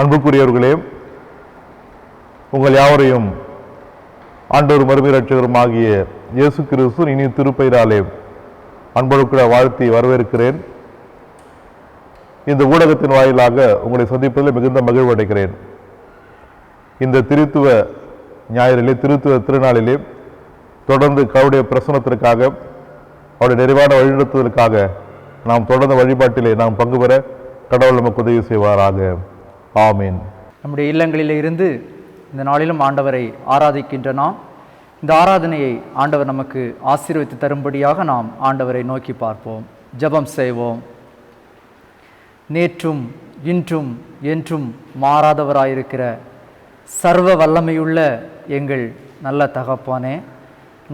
அன்புக்குரியவர்களே, உங்கள் யாவரையும் ஆண்டவர் மறுமை இரட்சகரும் ஆகிய இயேசு கிறிஸ்து இனி திருப்பெயராலே அன்பொழுக்க வாழ்த்தி வரவேற்கிறேன். இந்த ஊடகத்தின் வாயிலாக உங்களை சந்திப்பதில் மிகுந்த மகிழ்வு அடைகிறேன். இந்த திருத்துவ ஞாயிறிலே, திருத்துவ திருநாளிலே தொடர்ந்து கடவுளுடைய பிரசனத்திற்காக, அவருடைய நிறைவான வழிநடத்துவதற்காக நாம் தொடர்ந்த வழிபாட்டிலே நாம் பங்கு பெற கடவுள் நமக்கு உதவி செய்வாராக. ஆமீன். நம்முடைய இல்லங்களில் இருந்து இந்த நாளிலும் ஆண்டவரை ஆராதிக்கின்ற நாம் இந்த ஆராதனையை ஆண்டவர் நமக்கு ஆசீர்வதித்து தரும்படியாக நாம் ஆண்டவரை நோக்கி பார்ப்போம். ஜெபம் செய்வோம். நேற்றும் இன்றும் என்றும் மாறாதவராயிருக்கிற சர்வ வல்லமையுள்ள எங்கள் நல்ல தகப்பானே,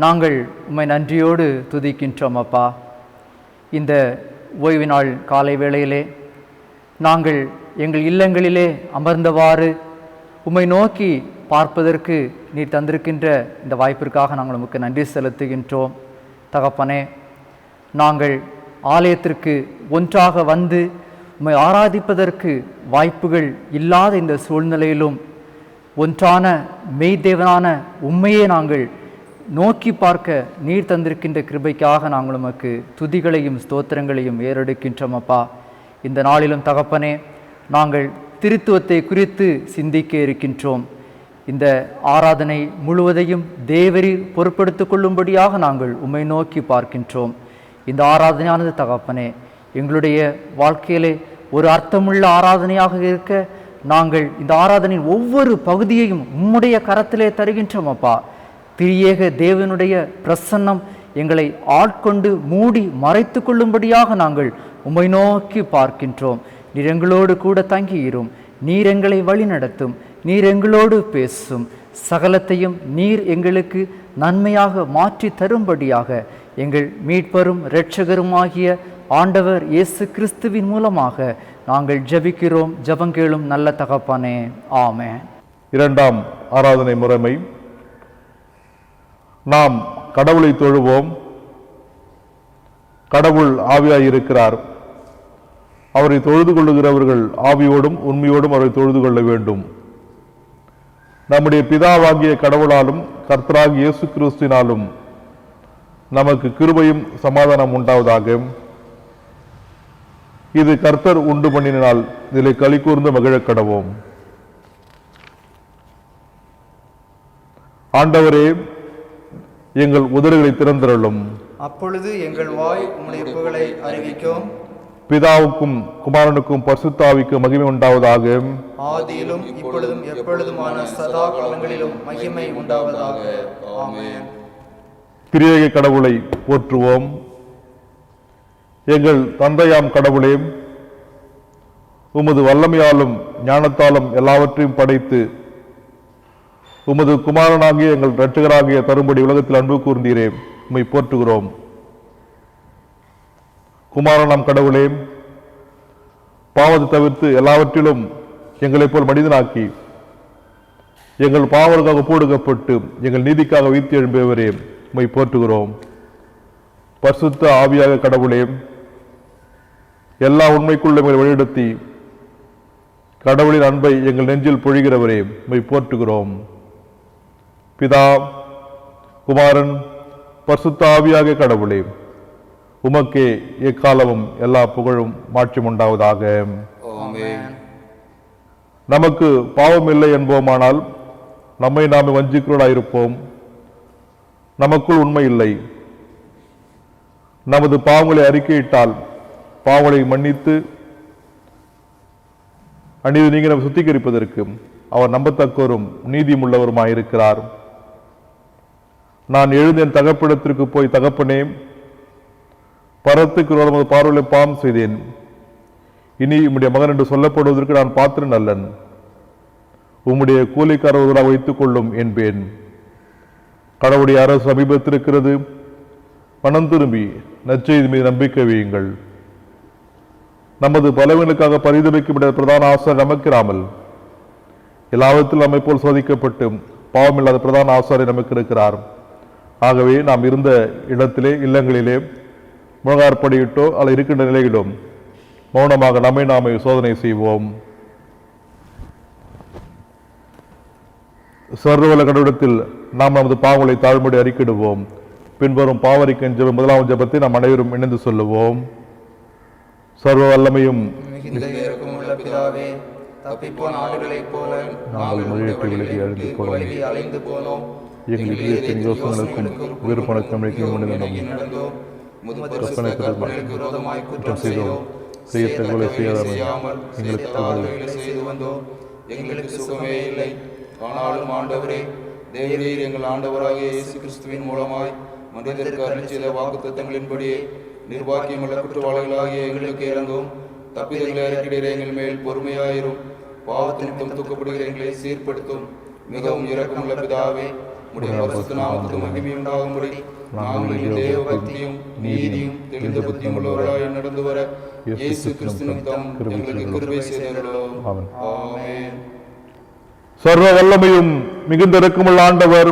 நாங்கள் உம்மை நன்றியோடு துதிக்கின்றோம். அப்பா, இந்த ஓய்வு நாள் காலை வேளையிலே நாங்கள் எங்கள் இல்லங்களிலே அமர்ந்தவாறு உம்மை நோக்கி பார்ப்பதற்கு நீர் தந்திருக்கின்ற இந்த வாய்ப்பிற்காக நாங்கள் உமக்கு நன்றி செலுத்துகின்றோம். தகப்பனே, நாங்கள் ஆலயத்திற்கு ஒன்றாக வந்து உம்மை ஆராதிப்பதற்கு வாய்ப்புகள் இல்லாத இந்த சூழ்நிலையிலும் ஒன்றான மெய்தேவனான உம்மையே நாங்கள் நோக்கி பார்க்க நீர் தந்திருக்கின்ற கிருபைக்காக நாங்கள் உமக்கு துதிகளையும் ஸ்தோத்திரங்களையும் ஏறெடுக்கின்றோம். அப்பா, இந்த நாளிலும் தகப்பனே, நாங்கள் திருத்துவத்தை குறித்து சிந்திக்க இருக்கின்றோம். இந்த ஆராதனை முழுவதையும் தேவரீர் பொறுப்படுத்திக் கொள்ளும்படியாக நாங்கள் உம்மை நோக்கி பார்க்கின்றோம். இந்த ஆராதனையானது தகப்பனே, எங்களுடைய வாழ்க்கையிலே ஒரு அர்த்தமுள்ள ஆராதனையாக இருக்க நாங்கள் இந்த ஆராதனையின் ஒவ்வொரு பகுதியையும் உம்முடைய கரத்திலே தருகின்றோம். அப்பா, திரியேக தேவனுடைய பிரசன்னம் எங்களை ஆட்கொண்டு மூடி மறைத்து கொள்ளும்படியாக நாங்கள் உம்மை நோக்கி பார்க்கின்றோம். நீர் எங்களோடு கூட தங்கியிரும், நீர் எங்களை வழி நடத்தும், நீர் எங்களோடு பேசும், சகலத்தையும் நீர் எங்களுக்கு நன்மையாக மாற்றி தரும்படியாக எங்கள் மீட்பரும் இரட்சகருமாகிய ஆண்டவர் இயேசு கிறிஸ்துவின் மூலமாக நாங்கள் ஜெபிக்கிறோம். ஜெபங்கேளும் நல்ல தகப்பனே. ஆமென். இரண்டாம் ஆராதனை முறைமை. நாம் கடவுளை தொழுவோம். கடவுள் ஆவியாயிருக்கிறார். அவரை தொழுது கொள்ளுகிறவர்கள் ஆவியோடும் உண்மையோடும் அவரை தொழுது கொள்ள வேண்டும். நம்முடைய பிதாவாகிய கடவுளாலும் கர்த்தராகிய இயேசு கிறிஸ்துவினாலும் நமக்கு கிருபையும் சமாதானம் உண்டாவதாக. இது கர்த்தர் உண்டு பண்ணினால் இதிலே களி கூர்ந்து மகிழக் கடவோம். ஆண்டவரே, எங்கள் உதடுகளை திறந்தருளும். அப்பொழுது எங்கள் வாய் உம்முடைய புகழை அறிவிக்கும். பிதாவுக்கும் குமாரனுக்கும் பரிசுத்த ஆவிக்கும் மகிமை உண்டாவதாக. ஆதியிலும் இப்பொழுதும் எப்பொழுதுமான சதா காலங்களிலும் மகிமை உண்டாவதாக. ஆமென். திரியேக கடவுளை போற்றுவோம். எங்கள் தந்தையாம் கடவுளே, உமது வல்லமையாலும் ஞானத்தாலும் எல்லாவற்றையும் படைத்து உமது குமாரனாகிய எங்கள் இரட்சகராகிய தரும்படி உலகத்தில் அன்பு கூர்ந்தீரே, உம்மை போற்றுகிறோம். குமாரனாம் கடவுளே, பாவத்தை தவிர்த்து எல்லாவற்றிலும் எங்களைப் போல் மனிதனாக்கி எங்கள் பாவங்களுக்காக போடுக்கப்பட்டு எங்கள் நீதிக்காக வீழ்த்தி எழும்பியவரே, உம்மை போற்றுகிறோம். பரிசுத்த ஆவியாக கடவுளே, எல்லா உண்மைக்குள்ள எங்களை வழிநடத்தி கடவுளின் அன்பை எங்கள் நெஞ்சில் பொழிகிறவரே, உம்மை போற்றுகிறோம். பிதா, குமாரன், பரிசுத்த ஆவியாக கடவுளே, உமக்கே எக்காலமும் எல்லா புகழும் மாட்சியும் உண்டாவதாக. நமக்கு பாவம் இல்லை என்போமானால் நம்மை நாமே வஞ்சிக்கிறோடாயிருப்போம். நமக்குள் உண்மை இல்லை. நமது பாவங்களை அறிக்கையிட்டால் பாவங்களை மன்னித்து அநீதி நீங்க நம்ம சுத்திகரிப்பதற்கு அவர் நம்பத்தக்கவரும் நீதியும் உள்ளவருமாயிருக்கிறார். நான் எழுந்த என் தகப்பிடத்திற்கு போய், தகப்பனே, பரத்துக்கு நமது பார்வையை பாவம் செய்தேன், இனி உம்முடைய மகன் என்று சொல்லப்படுவதற்கு நான் பாத்திரன் அல்லன், உம்முடைய கூலிக்காரர்களாக வைத்துக் கொள்ளும் என்பேன். கடவுளுடைய அரசு சமீபத்திருக்கிறது. மனம் திரும்பி நற்செய்தி மீது நம்பிக்கை வையுங்கள். நமது பலவீனங்களுக்காக பரிதபிக்கப்பட்ட பிரதான ஆசாரியர் நமக்கிராமல் எல்லாவற்றிலும் நம்மை போல் சோதிக்கப்பட்டு பாவமில்லாத பிரதான ஆசாரியர் நமக்கு இருக்கிறார். ஆகவே நாம் இருந்த இடத்திலே, இல்லங்களிலே முழங்காற்படியிட்டோ அல்ல இருக்கின்ற நிலையிலும் மௌனமாக நம்மை நாமே சோதனை செய்வோம். சர்வவல்ல கடவுளத்தில் நாம் நமது பாவங்களை தாழ்மையோடு அறிக்கையிடுவோம். பின்வரும் பாவரிக்கை ஜெபம் முதலாம் ஜெபத்தை நாம் அனைவரும் இணைந்து சொல்லுவோம். சர்வ வல்லமையும் மிகுந்த இரக்கமுள்ள பிதாவே, தப்பிப்போன ஆடுகளைப் போல நாங்கள் உம்முடைய வழிகளை விட்டு விலகி அலைந்து போனோம். எங்கள் இதயத்தின் யோசனைகளுக்கும் விருப்பணக்கும் நடந்தோம். உமது பரிசுத்த கற்பனைகளுக்கு விரோதமாய் குற்றம் செய்தோம். செய்யத்தக்கவளை செய்யாமல் எங்களுக்கு தகாதவைகளை செய்து வந்தோம். எங்களுக்கு சுகமே இல்லை. ஆனாலும் ஆண்டவரே, தேவரீர் எங்கள் ஆண்டவராகிய இயேசு கிறிஸ்துவின் மூலமாய் மனிதருக்கு அருள் செய்த வாக்குத்தத்தங்களின்படியே நிர்வாகியமுள்ள குற்றவாளிகளாகிய எங்களுக்கு இறங்கும். தப்பிதங்களை அறிக்கையிட எங்கள் மேல் பொறுமையாயிரும். பாவத்து நிமித்தம் தூக்கப்படுகிற எங்களை சீர்படுத்தும். மிகவும் இரக்கமுள்ள பிதாவே, உம்முடைய பரிசுத்த நாமத்துக்கு மகிமை உண்டாகும்படி நாங்கள் தேவ பக்தியும் நீதியும் தெளிந்த புத்தியும் உள்ளவராய் நடந்து வர இயேசு கிறிஸ்து நிமித்தம் எங்களுக்கு கிருபை செய்தருளும். ஆமென். சர்வ வல்லமையும் மிகுந்த இரக்கமுள்ள ஆண்டவர்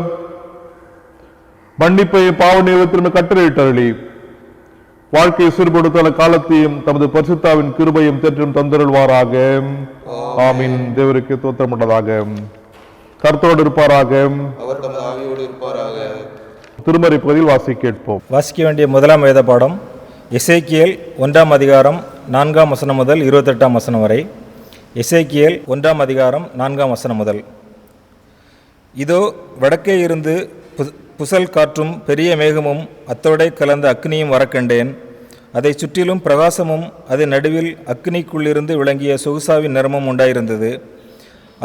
மன்னிப்பை பாவ நியமத்திலும் கட்டளையிட்டருளி வாழ்க்கையை சீர்படுத்த காலத்தையும் தமது பரிசுத்தாவின் கிருபையும் தேற்றும் தந்தருள்வாராக. ஆமீன். தேவருக்கு தோற்றமுள்ளதாக. கர்த்தரோடு இருப்பாராக. அவர் தமது ஆவியோடு இருப்பாராக. திருமறை பகுதியில் வாசி கேட்போம். வாசிக்க வேண்டிய முதலாம் வேத பாடம் எசேக்கியேல் 1ஆம் அதிகாரம் 4ஆம் வசனம் முதல் 28ஆம் வசனம் வரை. எசேக்கியேல் 1ஆம் அதிகாரம் 4ஆம் வசனம் முதல். இதோ வடக்கே இருந்து புசல் காற்றும் பெரிய மேகமும் அத்தோடே கலந்த அக்னியும் வரக்கண்டேன். அதை சுற்றிலும் பிரகாசமும் அதன் நடுவில் அக்னிக்குள்ளிருந்து விளங்கிய சொகுசாவின் நிறமும் உண்டாயிருந்தது.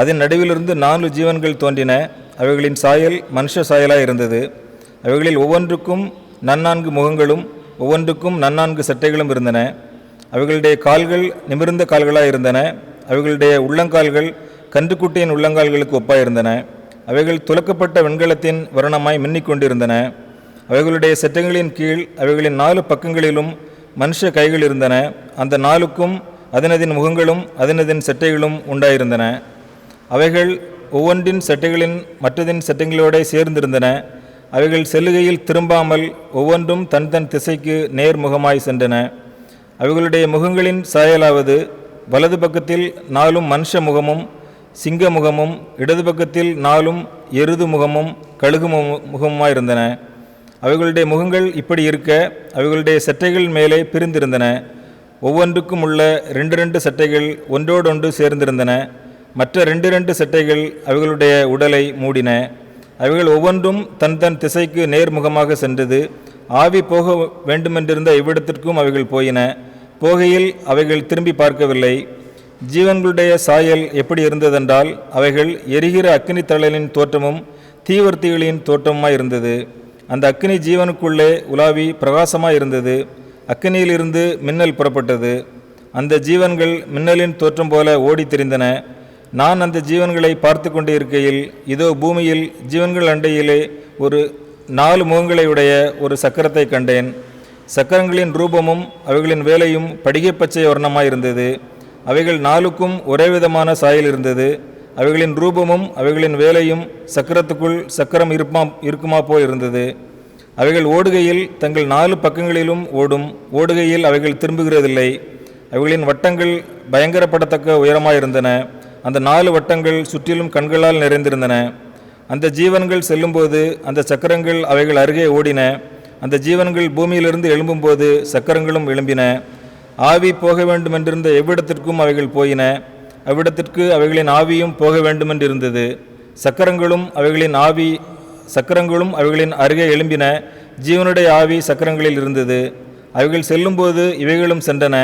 அதன் நடுவிலிருந்து 4 ஜீவன்கள் தோன்றின. அவைகளின் சாயல் மனுஷ சாயலாய் இருந்தது. அவைகளில் ஒவ்வொன்றுக்கும் 4 முகங்களும் ஒவ்வொன்றுக்கும் 4 சட்டைகளும் இருந்தன. அவைகளுடைய கால்கள் நிமிர்ந்த கால்களாய் இருந்தன. அவைகளுடைய உள்ளங்கால்கள் கன்றுக்குட்டியின் உள்ளங்கால்களுக்கு ஒப்பாயிருந்தன. அவைகள் துலக்கப்பட்ட வெண்கலத்தின் வர்ணமாய் மின்னிக்கொண்டிருந்தன. அவைகளுடைய சட்டைகளின் கீழ் அவைகளின் 4 பக்கங்களிலும் மனுஷ கைகள் இருந்தன. அந்த 4க்கும் அதனதின் முகங்களும் அதனதின் சட்டைகளும் உண்டாயிருந்தன. அவைகள் ஒவ்வொன்றின் சட்டைகளின் மற்றதின் சட்டைகளோடு சேர்ந்திருந்தன. அவைகள் செல்லுகையில் திரும்பாமல் ஒவ்வொன்றும் தன் தன் திசைக்கு நேர்முகமாய் சென்றன. அவைகளுடைய முகங்களின் சாயலாவது வலது பக்கத்தில் 4 மனுஷ முகமும் சிங்க முகமும், இடது பக்கத்தில் 4 எருது முகமும் கழுகு முகமுமாயிருந்தன. அவைகளுடைய முகங்கள் இப்படி இருக்க அவைகளுடைய சட்டைகள் மேலே பிரிந்திருந்தன. ஒவ்வொன்றுக்கும் உள்ள 2 சட்டைகள் ஒன்றோடொன்று சேர்ந்திருந்தன. மற்ற 2 சட்டைகள் அவைகளுடைய உடலை மூடின. அவைகள் ஒவ்வொன்றும் தன் தன் திசைக்கு நேர்முகமாக சென்றது. ஆவி போக வேண்டுமென்றிருந்த இவ்விடத்திற்கும் அவைகள் போயின. போகையில் அவைகள் திரும்பி பார்க்கவில்லை. ஜீவன்களுடைய சாயல் எப்படி இருந்ததென்றால் அவைகள் எரிகிற அக்கினி தழலின் தோற்றமும் தீவர்த்திகளின் தோற்றமுமாய் இருந்தது. அந்த அக்கினி ஜீவனுக்குள்ளே உலாவி பிரகாசமாய் இருந்தது. அக்கினியிலிருந்து மின்னல் புறப்பட்டது. அந்த ஜீவன்கள் மின்னலின் தோற்றம் போல ஓடி திரிந்தன. நான் அந்த ஜீவன்களை பார்த்து கொண்டு இருக்கையில் இதோ பூமியில் ஜீவன்கள் அண்டையிலே ஒரு 4 முகங்களை உடைய ஒரு சக்கரத்தை கண்டேன். சக்கரங்களின் ரூபமும் அவைகளின் வேலையும் படிகை பச்சை வர்ணமாயிருந்தது. அவைகள் 4க்கும் ஒரே விதமான சாயல் இருந்தது. அவைகளின் ரூபமும் அவைகளின் வேலையும் சக்கரத்துக்குள் சக்கரம் இருக்குமா போய் இருந்தது. அவைகள் ஓடுகையில் தங்கள் 4 பக்கங்களிலும் ஓடும். ஓடுகையில் அவைகள் திரும்புகிறதில்லை. அவைகளின் வட்டங்கள் பயங்கரப்படத்தக்க உயரமாயிருந்தன. அந்த 4 வட்டங்கள் சுற்றிலும் கண்களால் நிறைந்திருந்தன. அந்த ஜீவன்கள் செல்லும்போது அந்த சக்கரங்கள் அவைகள் அருகே ஓடின. அந்த ஜீவன்கள் பூமியிலிருந்து எழும்பும்போது சக்கரங்களும் எழும்பின. ஆவி போக வேண்டுமென்றிருந்த எவ்விடத்திற்கும் அவைகள் போயின. அவ்விடத்திற்கு அவைகளின் ஆவியும் போக வேண்டுமென்றிருந்தது. சக்கரங்களும் அவைகளின் அருகே எழும்பின. ஜீவனுடைய ஆவி சக்கரங்களில் இருந்தது. அவைகள் செல்லும்போது இவைகளும் சென்றன.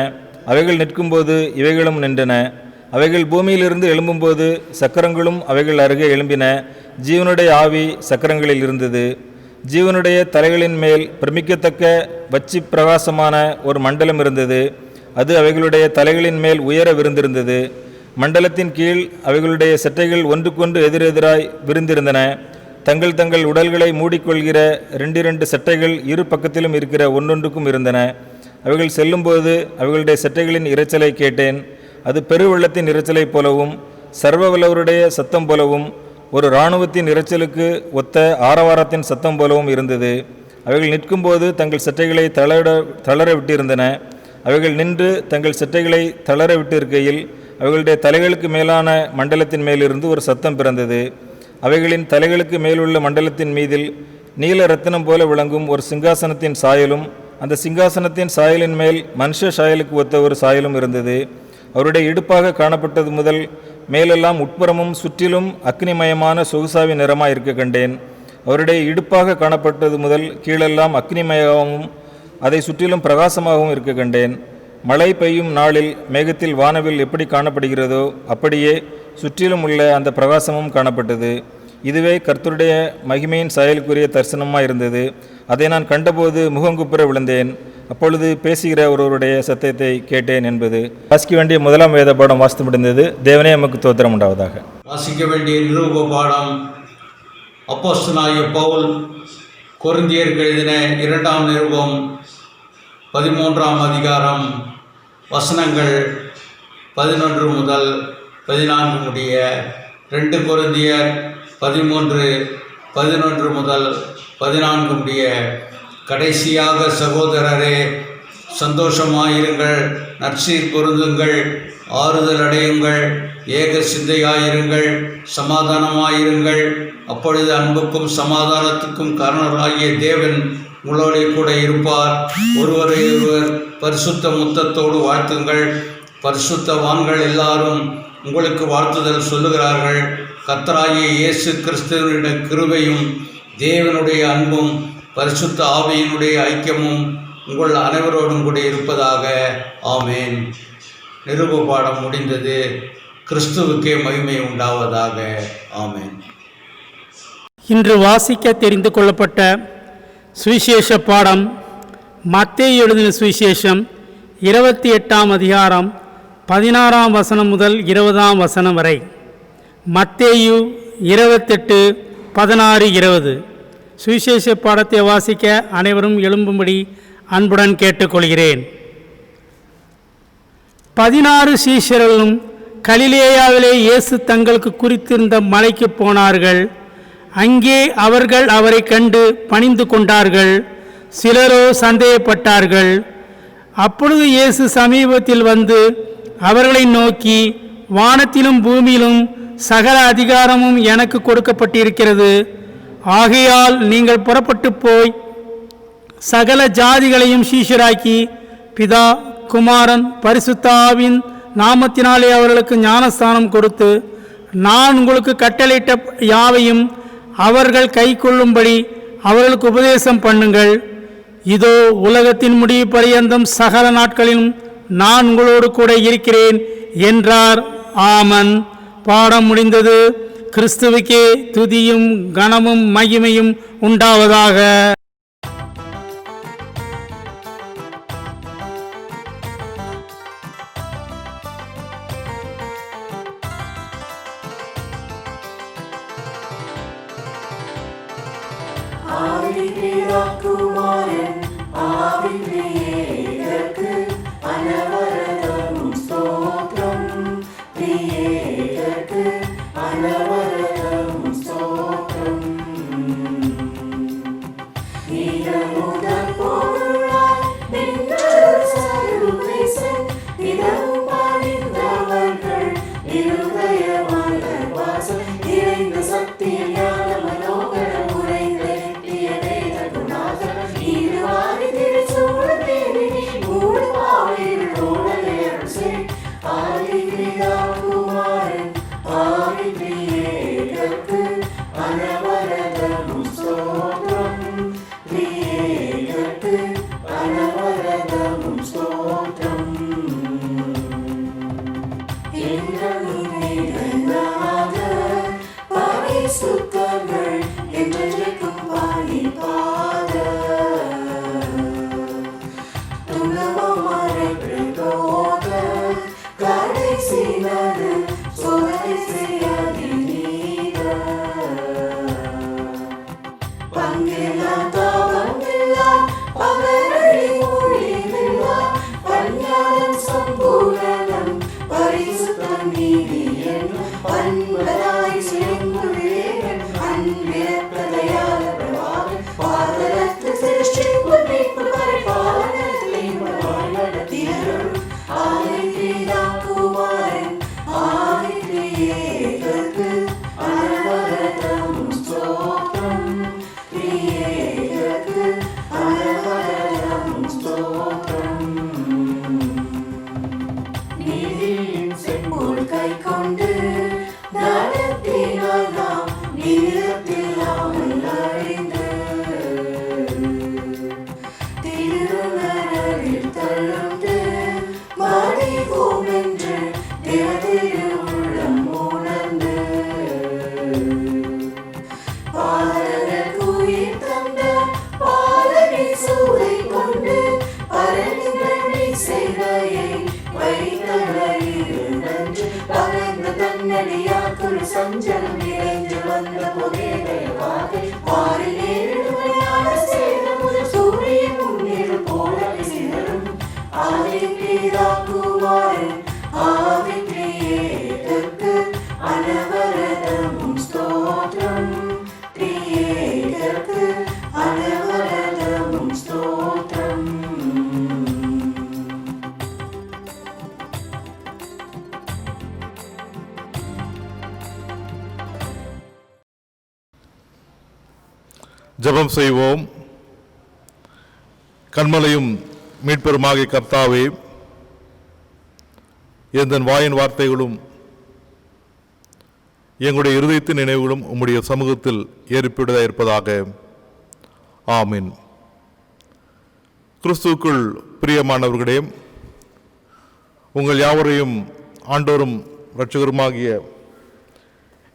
அவைகள் நிற்கும்போது இவைகளும் நின்றன. அவைகள் பூமியிலிருந்து எழும்பும்போது சக்கரங்களும் அவைகள் அருகே எழும்பின. ஜீவனுடைய ஆவி சக்கரங்களில் இருந்தது. ஜீவனுடைய தலைகளின் மேல் பிரமிக்கத்தக்க வச்சி பிரகாசமான ஒரு மண்டலம் இருந்தது. அது அவைகளுடைய தலைகளின் மேல் உயர விருந்திருந்தது. மண்டலத்தின் கீழ் அவைகளுடைய சட்டைகள் ஒன்றுக்கொன்று எதிரெதிராய் விரிந்திருந்தன. தங்கள் தங்கள் உடல்களை மூடிக்கொள்கிற 2 சட்டைகள் இரு பக்கத்திலும் இருக்கிற ஒன்றொன்றுக்கும் இருந்தன. அவைகள் செல்லும்போது அவைகளுடைய சட்டைகளின் இரைச்சலை கேட்டேன். அது பெருவெள்ளத்தின் இரைச்சலைப் போலவும் சர்வ வல்லவருடைய சத்தம் போலவும் ஒரு இராணுவத்தின் இரைச்சலுக்கு ஒத்த ஆரவாரத்தின் சத்தம் போலவும் இருந்தது. அவைகள் நிற்கும்போது தங்கள் சட்டைகளை தளர விட்டிருந்தன. அவைகள் நின்று தங்கள் சட்டைகளை தளர விட்டு இருக்கையில் அவைகளுடைய தலைகளுக்கு மேலான மண்டலத்தின் மேலிருந்து ஒரு சத்தம் பிறந்தது. அவைகளின் தலைகளுக்கு மேலுள்ள மண்டலத்தின் மீதில் நீல ரத்தினம் போல விளங்கும் ஒரு சிங்காசனத்தின் சாயலும், அந்த சிங்காசனத்தின் சாயலின் மேல் மனுஷ சாயலுக்கு ஒத்த ஒரு சாயலும் இருந்தது. அவருடைய இடுப்பாக காணப்பட்டது முதல் மேலெல்லாம் உட்புறமும் சுற்றிலும் அக்னிமயமான சொகுசாவி நிறமாக இருக்க கண்டேன். அவருடைய இடுப்பாக காணப்பட்டது முதல் கீழெல்லாம் அக்னிமயமாகவும் அதை சுற்றிலும் பிரகாசமாகவும் இருக்க கண்டேன். மழை பெய்யும் நாளில் மேகத்தில் வானவில் எப்படி காணப்படுகிறதோ அப்படியே சுற்றிலும் உள்ள அந்த பிரகாசமும் காணப்பட்டது. இதுவே கர்த்தருடைய மகிமையின் சாயலுக்குரிய தரிசனமாக இருந்தது. அதை நான் கண்டபோது முகங்குப்புற விழுந்தேன். அப்பொழுது பேசுகிற ஒருவருடைய சத்தத்தை கேட்டேன் என்பது வாசிக்க வேண்டிய முதலாம் வேத பாடம் வாசித்து முடிந்தது. தேவனே நமக்கு தோத்திரம் உண்டாவதாக. வாசிக்க வேண்டிய நிருப பாடம் அப்போஸ்தலனாகிய பவுல் கொரிந்தியருக்கு எழுதின 2ஆம் நிருபம் 13ஆம் அதிகாரம் வசனங்கள் 11 முதல் 14 முடிய, 2 கொரிந்தியர் 13:11 முதல் 14 முடிய. கடைசியாக சகோதரரே, சந்தோஷமாயிருங்கள், நற்சீர் பொருந்துங்கள், ஆறுதல் அடையுங்கள், ஏக சிந்தையாயிருங்கள், சமாதானமாயிருங்கள். அப்பொழுது அன்புக்கும் சமாதானத்துக்கும் காரணராகிய தேவன் உங்களோட கூட இருப்பார். ஒருவரை ஒருவர் பரிசுத்த முத்தத்தோடு வாழ்த்துங்கள். பரிசுத்தவான்கள் எல்லாரும் உங்களுக்கு வாழ்த்துதல் சொல்லுகிறார்கள். கர்த்தராகிய இயேசு கிறிஸ்துவினுடைய கிருபையும் தேவனுடைய அன்பும் பரிசுத்த ஆவியினுடைய ஐக்கியமும் உங்கள் அனைவரோடும் கூட இருப்பதாக. ஆமேன். நிருப பாடம் முடிந்தது. கிறிஸ்துவுக்கே மகிமை உண்டாவதாக. ஆமேன். இன்று வாசிக்க தெரிந்து கொள்ளப்பட்ட சுவிசேஷ பாடம் மத்தேயு எழுதின சுவிசேஷம் 28ஆம் அதிகாரம் 16ஆம் வசனம் முதல் 20ஆம் வசனம் வரை. மத்தேயு 28:16-20. சுவிசேஷ பாடத்தை வாசிக்க அனைவரும் எழும்பும்படி அன்புடன் கேட்டுக்கொள்கிறேன். 16 சீஷர்களும் கலிலேயாவிலே இயேசு தங்களுக்கு குறித்திருந்த மலைக்கு போனார்கள். அங்கே அவர்கள் அவரை கண்டு பணிந்து கொண்டார்கள். சிலரோ சந்தேகப்பட்டார்கள். அப்பொழுது இயேசு சமீபத்தில் வந்து அவர்களை நோக்கி, வானத்திலும் பூமியிலும் சகல அதிகாரமும் எனக்கு கொடுக்கப்பட்டிருக்கிறது. ஆகையால் நீங்கள் புறப்பட்டு போய் சகல ஜாதிகளையும் சீஷராக்கி பிதா, குமாரன், பரிசுத்த ஆவியின் நாமத்தினாலே அவர்களுக்கு ஞானஸ்தானம் கொடுத்து, நான் உங்களுக்கு கட்டளையிட்ட யாவையும் அவர்கள் கை கொள்ளும்படி அவர்களுக்கு உபதேசம் பண்ணுங்கள். இதோ உலகத்தின் முடிவு பரியந்தம் சகல நாட்களிலும் நான் உங்களோடு கூட இருக்கிறேன் என்றார். ஆமன். பாடம் முடிந்தது. கிறிஸ்துவுக்கே துதியும் கனமும் மகிமையும் உண்டாவதாக. பரிசுத்தம் நீதி என்னும் பண்பதாய் சிறங்குள்ளே வெற்றினால் நாம் நிலத்தில்லாமல் அழிந்து திருமணத்தில் தழுந்து மடிவோம் என்று திரு உள்ளம் உணர்ந்து பாலகர் உயிர் தந்த பாலனை சூதை கொண்டு பரணிகளை சேவையை வைத்தலையில் நன்று பகர்ந்த தன்னடியாக்குள் சஞ்சலம் நிறைந்து வந்த புதைவாக பாரிலேடுமையான சேதம் சூரியன் முன்னில் போல சிதறும் ஆதி பிதாக்குமாரன் ஆவி பிரியேதற்கு அனவரதமும் ஸ்தோத்திரம் பிரியேதற்கு அனவரதமும் ஸ்தோத்திரம். ஜெபம் செய்வோம். கண்மலையும் மீட்பெருமாகிய கர்த்தாவே, எந்தன் வாயின் வார்த்தைகளும் எங்களுடைய இருதயத்தின் நினைவுகளும் உம்முடைய சமூகத்தில் ஏற்படுவதாக இருப்பதாக. ஆமீன். கிறிஸ்துவுக்குள் பிரியமானவர்களே, உங்கள் யாவரையும் ஆண்டவரும் இரட்சகருமாகிய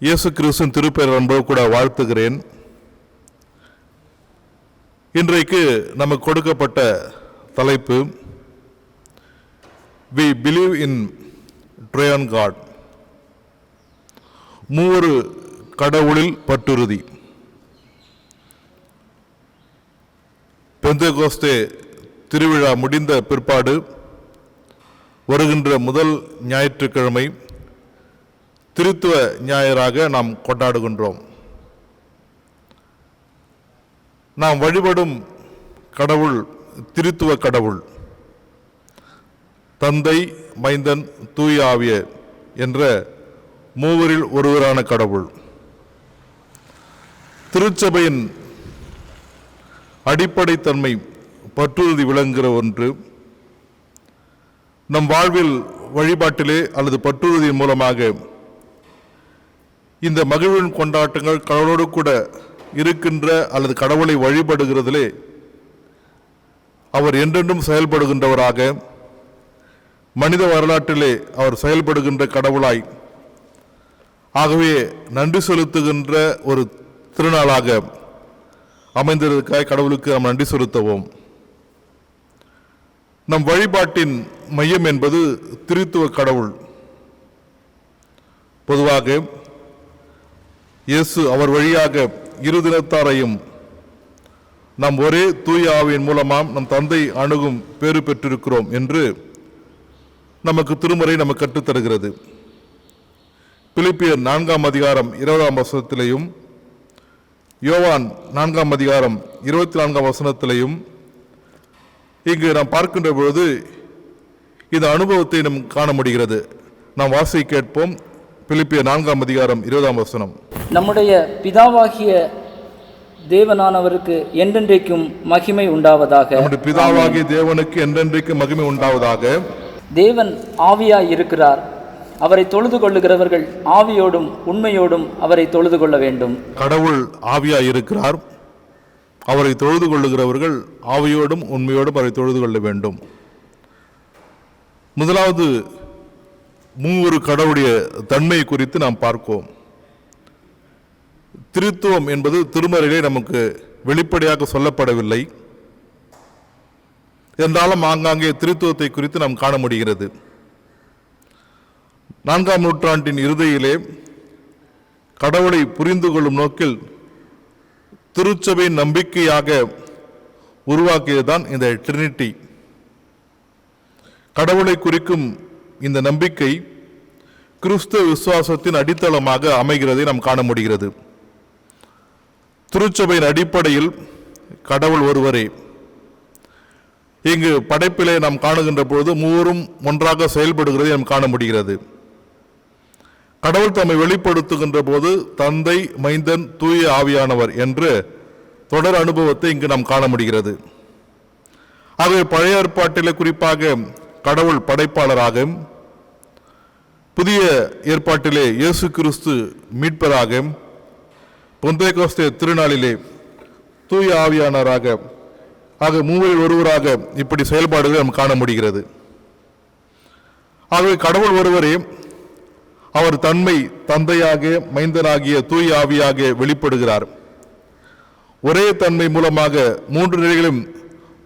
இயேசு கிறிஸ்துவின் திருப்பெயர் அன்போடு கூட வாழ்த்துகிறேன். இன்றைக்கு நமக்கு கொடுக்கப்பட்ட தலைப்பு We believe in Triune God. மூவரு கடவுளில் பற்றுறுதி. பெந்தெகோஸ்தே திருவிழா முடிந்த பிற்பாடு வருகின்ற முதல் ஞாயிற்றுக்கிழமை திருத்துவ ஞாயிறாக நாம் கொண்டாடுகின்றோம். நாம் வழிபடும் கடவுள் திருத்துவ கடவுள், தந்தை, மைந்தன், தூய ஆவிய என்ற மூவரில் ஒருவரான கடவுள். திருச்சபையின் அடிப்படை தன்மை பற்றுறுதி விளங்குகிற ஒன்று. நம் வாழ்வில் வழிபாட்டிலே அல்லது பற்றுறுதியின் மூலமாக இந்த மகிழ்வின் கொண்டாட்டங்கள் கடவுளோடு கூட இருக்கின்ற அல்லது கடவுளை வழிபடுகிறதிலே அவர் என்றென்றும் செயல்படுகின்றவராக, மனித வரலாற்றிலே அவர் செயல்படுகின்ற கடவுளாய், ஆகவே நன்றி செலுத்துகின்ற ஒரு திருநாளாக அமைந்ததற்காக கடவுளுக்கு நாம் நன்றி செலுத்துவோம். நம் வழிபாட்டின் மையம் என்பது திருத்துவ கடவுள். பொதுவாக இயேசு அவர் வழியாக இரு தினத்தாரையும் நாம் ஒரே தூய ஆவியின் மூலமாம் நம் தந்தை அணுகும் பேறு பெற்றிருக்கிறோம் என்று நமக்கு திருமறை நமக்கு கற்றுத்தருகிறது. பிலிப்பியர் 4ஆம் அதிகாரம் 20ஆம் வசனத்திலேயும் யோவான் 4ஆம் அதிகாரம் 24ஆம் வசனத்திலேயும் இங்கு நாம் பார்க்கின்ற பொழுது இந்த அனுபவத்தை நாம் காண முடிகிறது. நாம் வாசி கேட்போம். பிலிப்பியர் 4ஆம் அதிகாரம் 20ஆம் வசனம். நம்முடைய பிதாவாகிய தேவனானவருக்கு என்றென்றைக்கும் மகிமை உண்டாவதாக. நம்முடைய பிதாவாகிய தேவனுக்கு என்றென்றைக்கும் மகிமை உண்டாவதாக. தேவன் ஆவியாய் இருக்கிறார். அவரை தொழுது கொள்ளுகிறவர்கள் ஆவியோடும் உண்மையோடும் அவரை தொழுது கொள்ள வேண்டும். கடவுள் ஆவியாய் இருக்கிறார். அவரை தொழுது கொள்ளுகிறவர்கள் ஆவியோடும் உண்மையோடும் அவரை தொழுது கொள்ள வேண்டும். முதலாவது மூவரு கடவுளுடைய தன்மை குறித்து நாம் பார்ப்போம். திருத்துவம் என்பது திருமறையிலே நமக்கு வெளிப்படையாக சொல்லப்படவில்லை. என்றாலும் ஆங்காங்கே திருத்துவத்தை குறித்து நாம் காண முடிகிறது. 4ஆம் நூற்றாண்டின் இறுதியிலே கடவுளை புரிந்து கொள்ளும் நோக்கில் திருச்சபை நம்பிக்கையாக உருவாக்கியதுதான் இந்த ட்ரினிட்டி. கடவுளை குறிக்கும் இந்த நம்பிக்கை கிறிஸ்தவ விசுவாசத்தின் அடித்தளமாக அமைகிறதை நாம் காண முடிகிறது. திருச்சபையின் அடிப்படையில் கடவுள் ஒருவரே. இங்கு படைப்பிலே நாம் காணுகின்ற பொழுது மூவரும் ஒன்றாக செயல்படுகிறதை நாம் காண முடிகிறது. கடவுள் தம்மை வெளிப்படுத்துகின்ற போது தந்தை, மைந்தன், தூய ஆவியானவர் என்று தொடர் அனுபவத்தை இங்கு நாம் காண முடிகிறது. ஆகவே பழைய ஏற்பாட்டிலே குறிப்பாக கடவுள் படைப்பாளராக, புதிய ஏற்பாட்டிலே இயேசு கிறிஸ்து மீட்பராக பெந்தேகோஸ்தே திருநாளிலே தூய ஆவியானவராக ஆக மூவரில் ஒருவராக இப்படி செயல்பாடுகளை நாம் காண முடிகிறது. ஆகவே கடவுள் ஒருவரே அவர் தன்மை தந்தையாக மைந்தனாகிய தூய ஆவியாக வெளிப்படுகிறார். ஒரே தன்மை மூலமாக மூன்று நிலைகளும்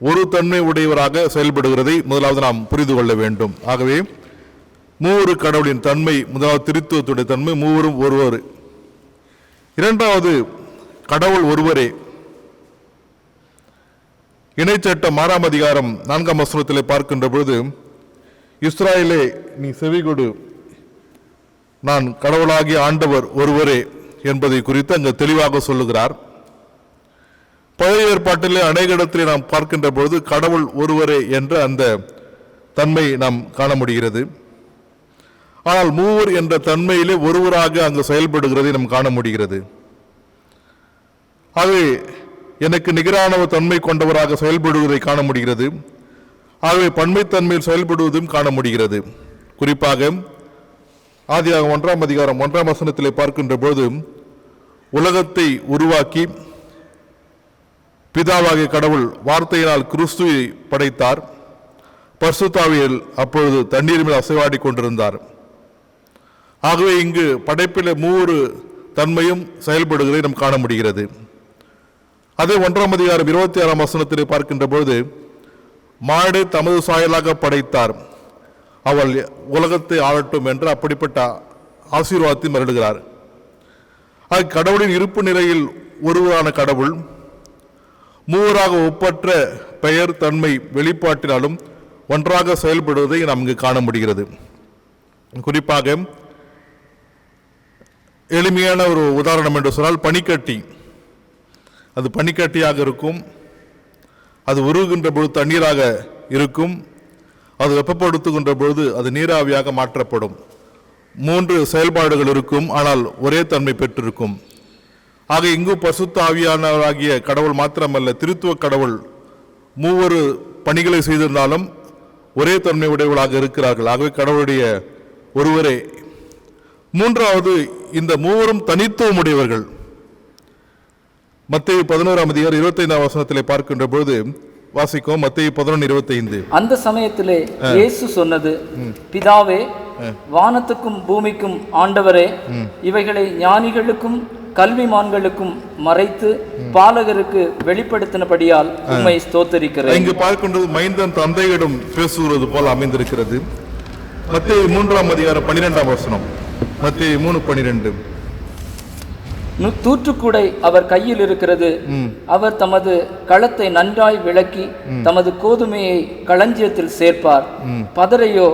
ஒரு தன்மை உடையவராக செயல்படுகிறதை முதலாவது நாம் புரிந்து கொள்ள வேண்டும். ஆகவே மூவரு கடவுளின் தன்மை, முதலாவது திருத்துவத்துடைய தன்மை, மூவரும் ஒருவர். இரண்டாவது, கடவுள் ஒருவரே. இணைச்சட்டம் 6ஆம் அதிகாரம் 4ஆம் வசனத்திலே பார்க்கின்ற பொழுது, இஸ்ராயேலே நீ செவிகொடு, நான் கடவுளாகிய ஆண்டவர் ஒருவரே என்பதை குறித்து அங்கு தெளிவாக சொல்லுகிறார். பழைய ஏற்பாட்டிலே அநேக இடத்திலே நாம் பார்க்கின்ற பொழுது கடவுள் ஒருவரே என்ற அந்த தன்மை நாம் காண முடிகிறது. ஆனால் மூவர் என்ற தன்மையிலே ஒருவராக அங்கு செயல்படுகிறதை நாம் காண முடிகிறது. ஆகவே எனக்கு நிகரான தன்மை கொண்டவராக செயல்படுவதை காண முடிகிறது. ஆகவே பன்மைத்தன்மையில் செயல்படுவதும் காண முடிகிறது. குறிப்பாக ஆதியாகமம் 1ஆம் அதிகாரம் 1ஆம் வசனத்திலே பார்க்கின்ற போது, உலகத்தை உருவாக்கி பிதாவாகிய கடவுள் வார்த்தையினால் கிறிஸ்துவை படைத்தார். பரிசுத்தாவியில் அப்பொழுது தண்ணீர் மேல் அசைவாடி கொண்டிருந்தார். ஆகவே இங்கு படைப்பில் மூவரு தன்மையும் செயல்படுகிறதை நாம் காண முடிகிறது. அதே 1ஆம் அதிகாரம் 26ஆம் வசனத்திலே பார்க்கின்ற பொழுது, மாடு தமது சாயலாக படைத்தார், அவள் உலகத்தை ஆளட்டும் என்று அப்படிப்பட்ட ஆசீர்வாதத்தை மருளுகிறார். ஆக கடவுளின் இருப்பு நிலையில் ஒருவரான கடவுள் மூவராக ஒப்பற்ற பெயர் தன்மை வெளிப்பாட்டினாலும் ஒன்றாக செயல்படுவதை நாம் இங்கு காண முடிகிறது. குறிப்பாக எளிமையான ஒரு உதாரணம் என்று சொன்னால் பனிக்கட்டி. அது பனிக்கட்டியாக இருக்கும், அது உருகுகின்ற பொழுது தண்ணீராக இருக்கும், அது வெப்பப்படுத்துகின்ற பொழுது அது நீராவியாக மாற்றப்படும். மூன்று செயல்பாடுகள் இருக்கும், ஆனால் ஒரே தன்மை பெற்றிருக்கும். ஆக இங்கு பரிசுத்த ஆவியானவராகிய கடவுள் மாத்திரமல்ல, திருத்துவ கடவுள் மூவரு பணிகளை செய்திருந்தாலும் ஒரே தன்மை உடையவர்களாக இருக்கிறார்கள். ஆகவே கடவுளுடைய ஒருவரே. மூன்றாவது, இந்த மூவரும் தனித்துவம் உடையவர்கள். மத்தேயு 11ஆம் அதிகாரம் 25ஆம் வசனத்திலே பார்க்கின்ற பொழுது வாசிக்கும். மத்தேயு 11:25. அந்த சமயத்திலே இயேசு சொன்னது, பிதாவே, வானத்துக்கும் பூமிக்கும் ஆண்டவரே, இவைகளை ஞானிகளுக்கும் கல்விமான்களுக்கும் மறைத்து பாலகருக்கு வெளிப்படுத்தினபடியால் உம்மை ஸ்தோத்தரிக்கிறேன். இங்கு பார்க்கின்றது மைந்தன் தந்தையிடம் பேசுகிறது போல அமைந்திருக்கிறது. மத்தேயு 3ஆம் அதிகாரம் 12ஆம் வசனம். மத்தேயு 3:12. தூற்றுக்கூடை அவர் கையில் இருக்கிறது, அவர் தமது களத்தை நன்றாய் விளக்கி தமது கோதுமையை களஞ்சியத்தில் சேர்ப்பார், பதரையோ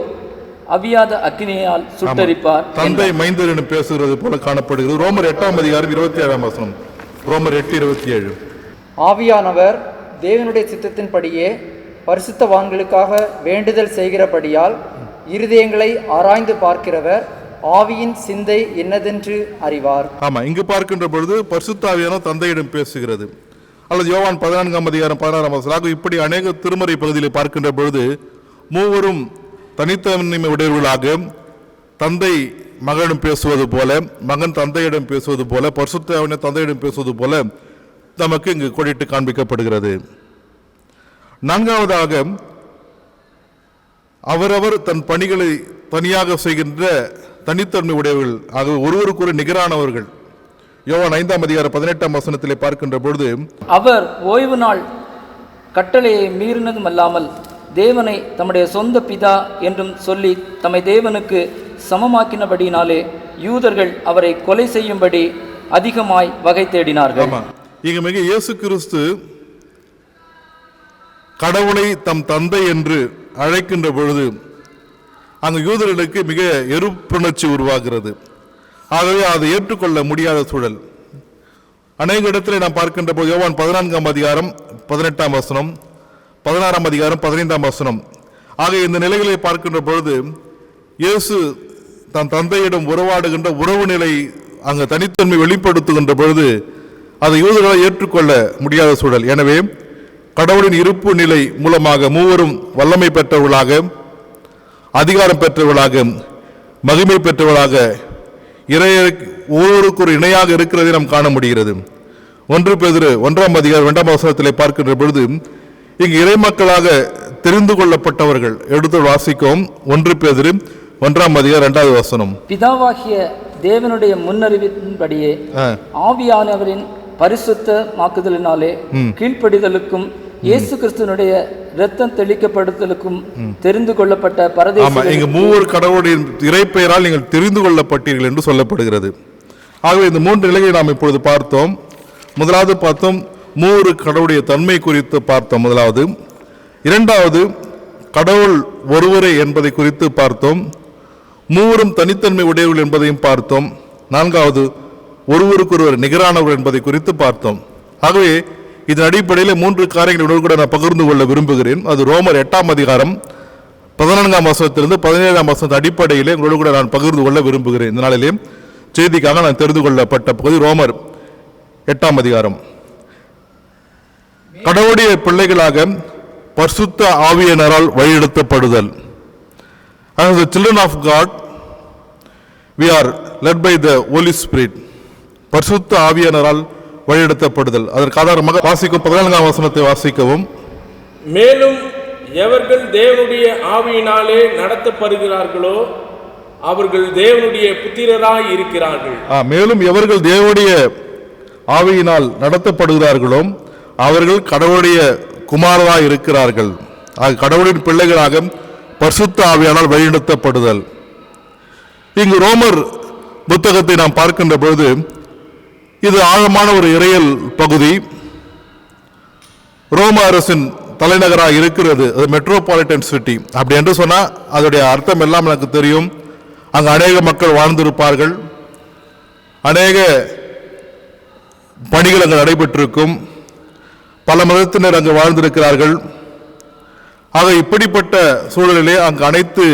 அவியாத அக்கினியால் சுட்டரிப்பார். தந்தை மைந்தரிடம் பேசுகிறது போல காணப்படுகிறது. ரோமர் 8ஆம் அதிகாரம் 27ஆம் வசனம். ரோமர் 8:27. ஆவியானவர் தேவனுடைய சித்தத்தின்படியே பரிசுத்தவான்களுக்காக வேண்டுதல் செய்கிறபடியால் இருதயங்களை ஆராய்ந்து பார்க்கிறவர் ஆவியின் சிந்தை என்னதென்று அறிவார். ஆமா, இங்கு பார்க்கின்ற பொழுது பரிசுத்த ஆவியானவர் தந்தையிடம் பேசுகிறது. அல்லது யோவான் 14ஆம் அதிகாரம் 16ஆம் வசனம். இப்படி அநேக திருமறை பகுதியில் பார்க்கின்ற பொழுது மூவரும் தனித்தன்மை உடையவர்களாக தந்தை மகனிடம் பேசுவது போல, மகன் தந்தையிடம் பேசுவது போல, பரிசுத்த ஆவியானவர் தந்தையிடம் பேசுவது போல நமக்கு இங்கு கோடிட்டு காண்பிக்கப்படுகிறது. நான்காவதாக, அவரவர் தன் பணிகளை தனியாக செய்கின்ற தனித்தன்மை உடையவர்கள், ஆக ஒருவருக்கு ஒரு நிகரானவர்கள். யோவான் 5ஆம் அதிகாரம் 18ஆம் வசனத்திலே பார்க்கின்ற பொழுது, அவர் ஓய்வு நாள் கட்டளையை மீறினதும் அல்லாமல் தேவனை தம்முடைய சொந்த பிதா என்றும் சொல்லி தம்மை தேவனுக்கு சமமாக்கினபடினாலே யூதர்கள் அவரை கொலை செய்யும்படி அதிகமாய் வகை தேடினார்கள். இங்கு மிக இயேசு கிறிஸ்து கடவுளை தம் தந்தை என்று அழைக்கின்ற பொழுது அங்கு யூதர்களுக்கு மிக எருப்புணர்ச்சி உருவாகிறது. ஆகவே அதை ஏற்றுக்கொள்ள முடியாத சூழல். அநேக இடத்திலே நாம் பார்க்கின்ற போது யோவான் 14ஆம் அதிகாரம் 18ஆம் வசனம், 16ஆம் அதிகாரம் 15ஆம் வசனம் ஆகிய இந்த நிலைகளை பார்க்கின்ற பொழுது இயேசு தன் தந்தையிடம் உறவாடுகின்ற உறவு நிலை அங்கு தனித்தன்மை வெளிப்படுத்துகின்ற பொழுது அதை யூதர்களை ஏற்றுக்கொள்ள முடியாத சூழல். எனவே கடவுளின் இருப்பு நிலை மூலமாக மூவரும் வல்லமை பெற்றவர்களாக, அதிகாரம் பெற்றவர்களாக, மகிமை பெற்றவர்களாக ஒவ்வொருக்கு ஒரு இணையாக இருக்கிறதை நாம் காண முடிகிறது. 1 பேதுரு 1 அதிகாரம் 2 வசனத்திலே பார்க்கின்ற பொழுது இங்கு இறைமக்களாக தெரிந்து கொள்ளப்பட்டவர்கள் எடுத்து வாசிக்கும். 1 பேதுரு 1 அதிகாரம் 2 வசனம். பிதாவாகிய தேவனுடைய முன்னறிவின்படியே ஆவியானவரின் பரிசுத்தமாக்குதலினாலே கீழ்ப்படிதலுக்கும் இயேசு கிறிஸ்துவனுடைய இரத்தம் தெளிக்கப்படுதலுக்கும் தெரிந்து கொள்ளப்பட்ட பரதேசிகள். இங்கு மூவர் கடவுளுடைய இறைப்பெயரால் நீங்கள் தெரிந்து கொள்ளப்பட்டீர்கள் என்று சொல்லப்படுகிறது. ஆகவே இந்த 3 நிலைகளை நாம் இப்பொழுது பார்த்தோம். முதலாவது பார்த்தோம், மூவர் கடவுளுடைய தன்மை குறித்து பார்த்தோம். முதலாவது. இரண்டாவது, கடவுள் ஒருவரே என்பதை குறித்து பார்த்தோம். மூவரும் தனித்தன்மை உடையவர்கள் என்பதையும் பார்த்தோம். நான்காவது, ஒருவருக்கொருவர் நிகரானவர் என்பதை குறித்து பார்த்தோம். ஆகவே இதன் அடிப்படையில் 3 காரியங்களை கூட நான் பகிர்ந்து கொள்ள விரும்புகிறேன். அது ரோமர் 8 அதிகாரம் 14 வசனத்திலிருந்து 17 வசனத்தின் அடிப்படையிலே உங்களோடு கூட நான் பகிர்ந்து கொள்ள விரும்புகிறேன். இந்த நாளிலே செய்திக்காக நான் தெரிந்து கொள்ளப்பட்ட பகுதி ரோமர் 8 அதிகாரம். கடவுளுடைய பிள்ளைகளாக பரிசுத்த ஆவியினரால் வழிநடத்தப்படுதல். As the children of God, we are led by the Holy Spirit. பரிசுத்த ஆவியினரால் வழிநடத்தப்படுதல். அதற்கு ஆதாரமாக வாசிக்கும் 14 வசனத்தை வாசிக்கவும். மேலும் எவர்கள் தேவனுடைய ஆவியினாலே நடத்தப்படுகிறார்களோ அவர்கள் தேவனுடைய புத்திரராய் இருக்கிறார்கள். மேலும் எவர்கள் தேவனுடைய ஆவியினால் நடத்தப்படுகிறார்களோ அவர்கள் கடவுளுடைய குமாரராய் இருக்கிறார்கள். கடவுளின் பிள்ளைகளாக பரிசுத்த ஆவியானால் வழிநடத்தப்படுதல். இங்கு ரோமர் புத்தகத்தை நாம் பார்க்கின்ற பொழுது இது ஆழமான ஒரு இறையல் பகுதி. ரோம அரசின் தலைநகராக இருக்கிறது, அது மெட்ரோபாலிட்டன் சிட்டி. அப்படி என்று சொன்னால் அதோடைய அர்த்தம் எல்லாம் எனக்கு தெரியும். அங்கு அநேக மக்கள் வாழ்ந்திருப்பார்கள், அநேக பணிகள் அங்கு நடைபெற்றிருக்கும், பல மதத்தினர் அங்கு வாழ்ந்திருக்கிறார்கள். ஆக இப்படிப்பட்ட சூழலிலே அங்கு அனைத்து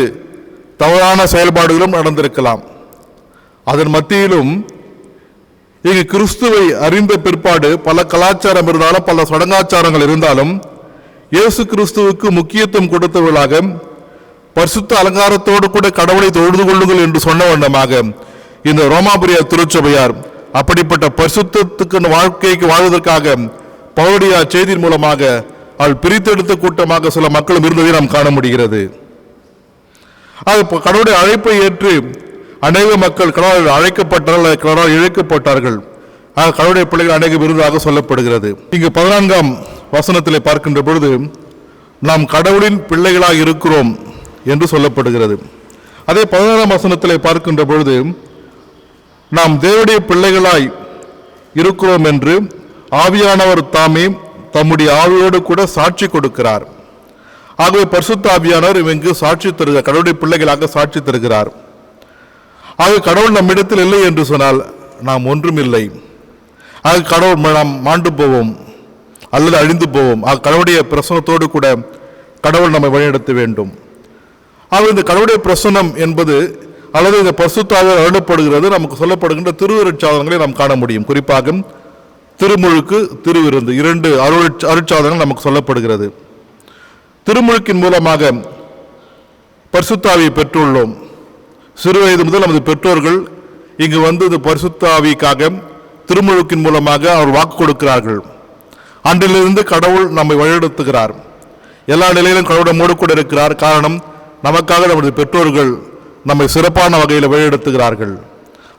தவறான செயல்பாடுகளும் நடந்திருக்கலாம். அதன் மத்தியிலும் இங்கு கிறிஸ்துவை அறிந்த பிற்பாடு பல கலாச்சாரம் இருந்தாலும் பல சடங்காச்சாரங்கள் இருந்தாலும் இயேசு கிறிஸ்துவுக்கு முக்கியத்துவம் கொடுத்தவர்களாக பரிசுத்த அலங்காரத்தோடு கூட கடவுளை தொழுது கொள்ளுங்கள் என்று சொன்ன வண்ணமாக இந்த ரோமாபுரிய திருச்சபையார் அப்படிப்பட்ட பரிசுத்தத்துக்கு வாழ்க்கைக்கு வாழ்வதற்காக பவுலுடைய செய்தியின் மூலமாக அவள் பிரித்தெடுத்த கூட்டமாக சில மக்களும் இருந்ததை நாம் காண முடிகிறது. கடவுளுடைய அழைப்பை ஏற்று அநேக மக்கள் கடவுளால் அழைக்கப்பட்டார்கள், கடவுளால் இழைக்கப்பட்டார்கள். கடவுளுடைய பிள்ளைகள் அநேக விருதாக சொல்லப்படுகிறது. இங்கு 14 வசனத்திலே பார்க்கின்ற பொழுது நாம் கடவுளின் பிள்ளைகளாக இருக்கிறோம் என்று சொல்லப்படுகிறது. அதே 16 வசனத்திலே பார்க்கின்ற பொழுது நாம் தேவனுடைய பிள்ளைகளாய் இருக்கிறோம் என்று ஆவியானவர் தாமே தம்முடைய ஆவியோடு கூட சாட்சி கொடுக்கிறார். ஆகவே பரிசுத்த ஆவியானவர் இங்கு சாட்சி தருகிறார், கடவுளுடைய பிள்ளைகளாக சாட்சி தருகிறார். ஆக கடவுள் நம்மிடத்தில் இல்லை என்று சொன்னால் நாம் ஒன்றும் இல்லை. ஆக கடவுள் நாம் மாண்டு போவோம் அல்லது அழிந்து போவோம். ஆக கடவுளுடைய பிரசனத்தோடு கூட கடவுள் நம்மை வழிநடத்த வேண்டும். ஆக இந்த கடவுளுடைய பிரசனம் என்பது அல்லது இந்த பரிசுத்தாவியால் அருளப்படுகிறது நமக்கு சொல்லப்படுகின்ற திருவருட்சாதனங்களை நாம் காண முடியும். குறிப்பாக திருமுழுக்கு, திருவிருந்து 2 அருட்சாதனங்கள் நமக்கு சொல்லப்படுகிறது. திருமுழுக்கின் மூலமாக பரிசுத்தாவியை பெற்றுள்ளோம். சிறு வயது முதல் நமது பெற்றோர்கள் இங்கு வந்து இந்த பரிசுத்தாவிக்காக திருமுழுக்கின் மூலமாக அவர் வாக்கு கொடுக்கிறார்கள். அன்றிலிருந்து கடவுள் நம்மை வழிநடத்துகிறார். எல்லா நிலையிலும் கடவுளை மூடு கூட இருக்கிறார். காரணம், நமக்காக நமது பெற்றோர்கள் நம்மை சிறப்பான வகையில் வழிநடத்துகிறார்கள்.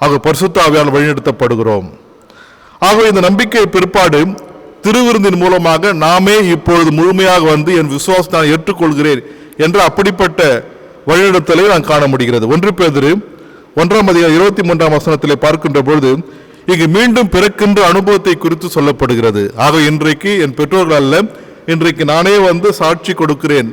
ஆக பரிசுத்தாவியால் வழிநடத்தப்படுகிறோம். ஆகவே இந்த நம்பிக்கை பிற்பாடு திருவிருந்தின் மூலமாக நாமே இப்பொழுது முழுமையாக வந்து என் விசுவாசத்தை நான் ஏற்றுக்கொள்கிறேன் என்ற அப்படிப்பட்ட வழிநடத்தலை நான் காண முடிகிறது. 1 பேதுரு 1 அதிகாரம் 23 வசனத்திலே பார்க்கின்ற பொழுது இங்கு மீண்டும் பிறக்கின்ற அனுபவத்தை குறித்து சொல்லப்படுகிறது. ஆக இன்றைக்கு என் பெற்றோர்கள் அல்ல, இன்றைக்கு நானே வந்து சாட்சி கொடுக்கிறேன்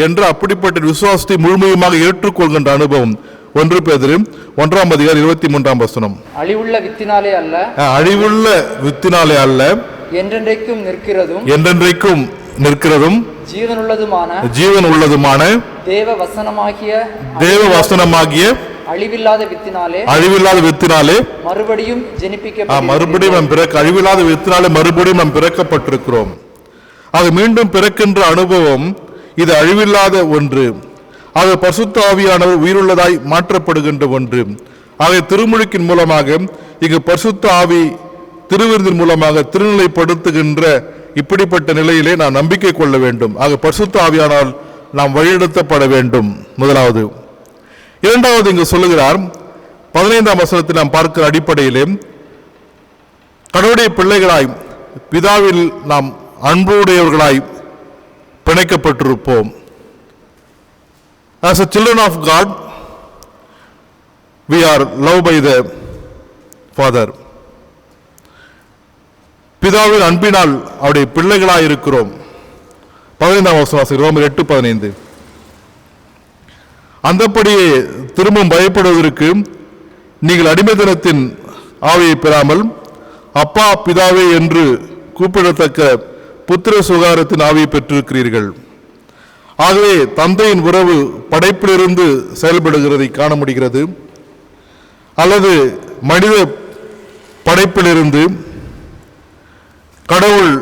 என்று அப்படிப்பட்ட விசுவாசத்தை முழுமையுமாக ஏற்றுக்கொள்கின்ற அனுபவம். 1 பேதுரு 1 அதிகாரம் 23 வசனம். அழிவுள்ள வித்தினாலே அல்ல, அழிவுள்ள வித்தினாலே அல்ல, என்றென்றைக்கும் நிற்கிறதும் என்றென்றைக்கும் நிற்கிறதும் ஜீவன் உள்ளதுமான தேவ வசனமாகிய அழிவில்லாத வித்தினாலே மறுபடியும் அழிவில்லாத வித்தினாலே மறுபடியும் நாம் பிறக்கப்பட்டிருக்கிறோம். ஆக மீண்டும் பிறக்கின்ற அனுபவம் இது அழிவில்லாத ஒன்று. ஆக பரிசுத்த ஆவியானவர் உயிருள்ளதாய் மாற்றப்படுகின்ற ஒன்று. ஆக திருமுழுக்கின் மூலமாக இங்கு பரிசுத்த ஆவி திருவிருந்தின் மூலமாக திருநிலைப்படுத்துகின்ற இப்படிப்பட்ட நிலையிலே நாம் நம்பிக்கை கொள்ள வேண்டும். ஆக பரிசுத்த ஆவியானால் நாம் வழிநடத்தப்பட வேண்டும். முதலாவது. இரண்டாவது இங்கு சொல்லுகிறார் 15ஆம் வசனத்தில் நாம் பார்க்கிற அடிப்படையிலே கடவுளுடைய பிள்ளைகளாய் பிதாவில் நாம் அன்புடையவர்களாய் பிணைக்கப்பட்டிருப்போம். As a children of God, we are loved by the Father. பிதாவின் அன்பினால் அவருடைய பிள்ளைகளாய் இருக்கிறோம். 15ஆம் வசனம் ரோமர் 8:15. அந்தப்படியே திரும்பவும் பயப்படுவதற்கு நீங்கள் அடிமைத்தனத்தின் ஆவியை பெறாமல் அப்பா பிதாவே என்று கூப்பிடத்தக்க புத்திர சுகாரத்தின் ஆவியை பெற்றிருக்கிறீர்கள். ஆகவே தந்தையின் உறவு படைப்பிலிருந்து செயல்படுகிறதை காண முடிகிறது. அல்லது மனித படைப்பிலிருந்து கடவுள்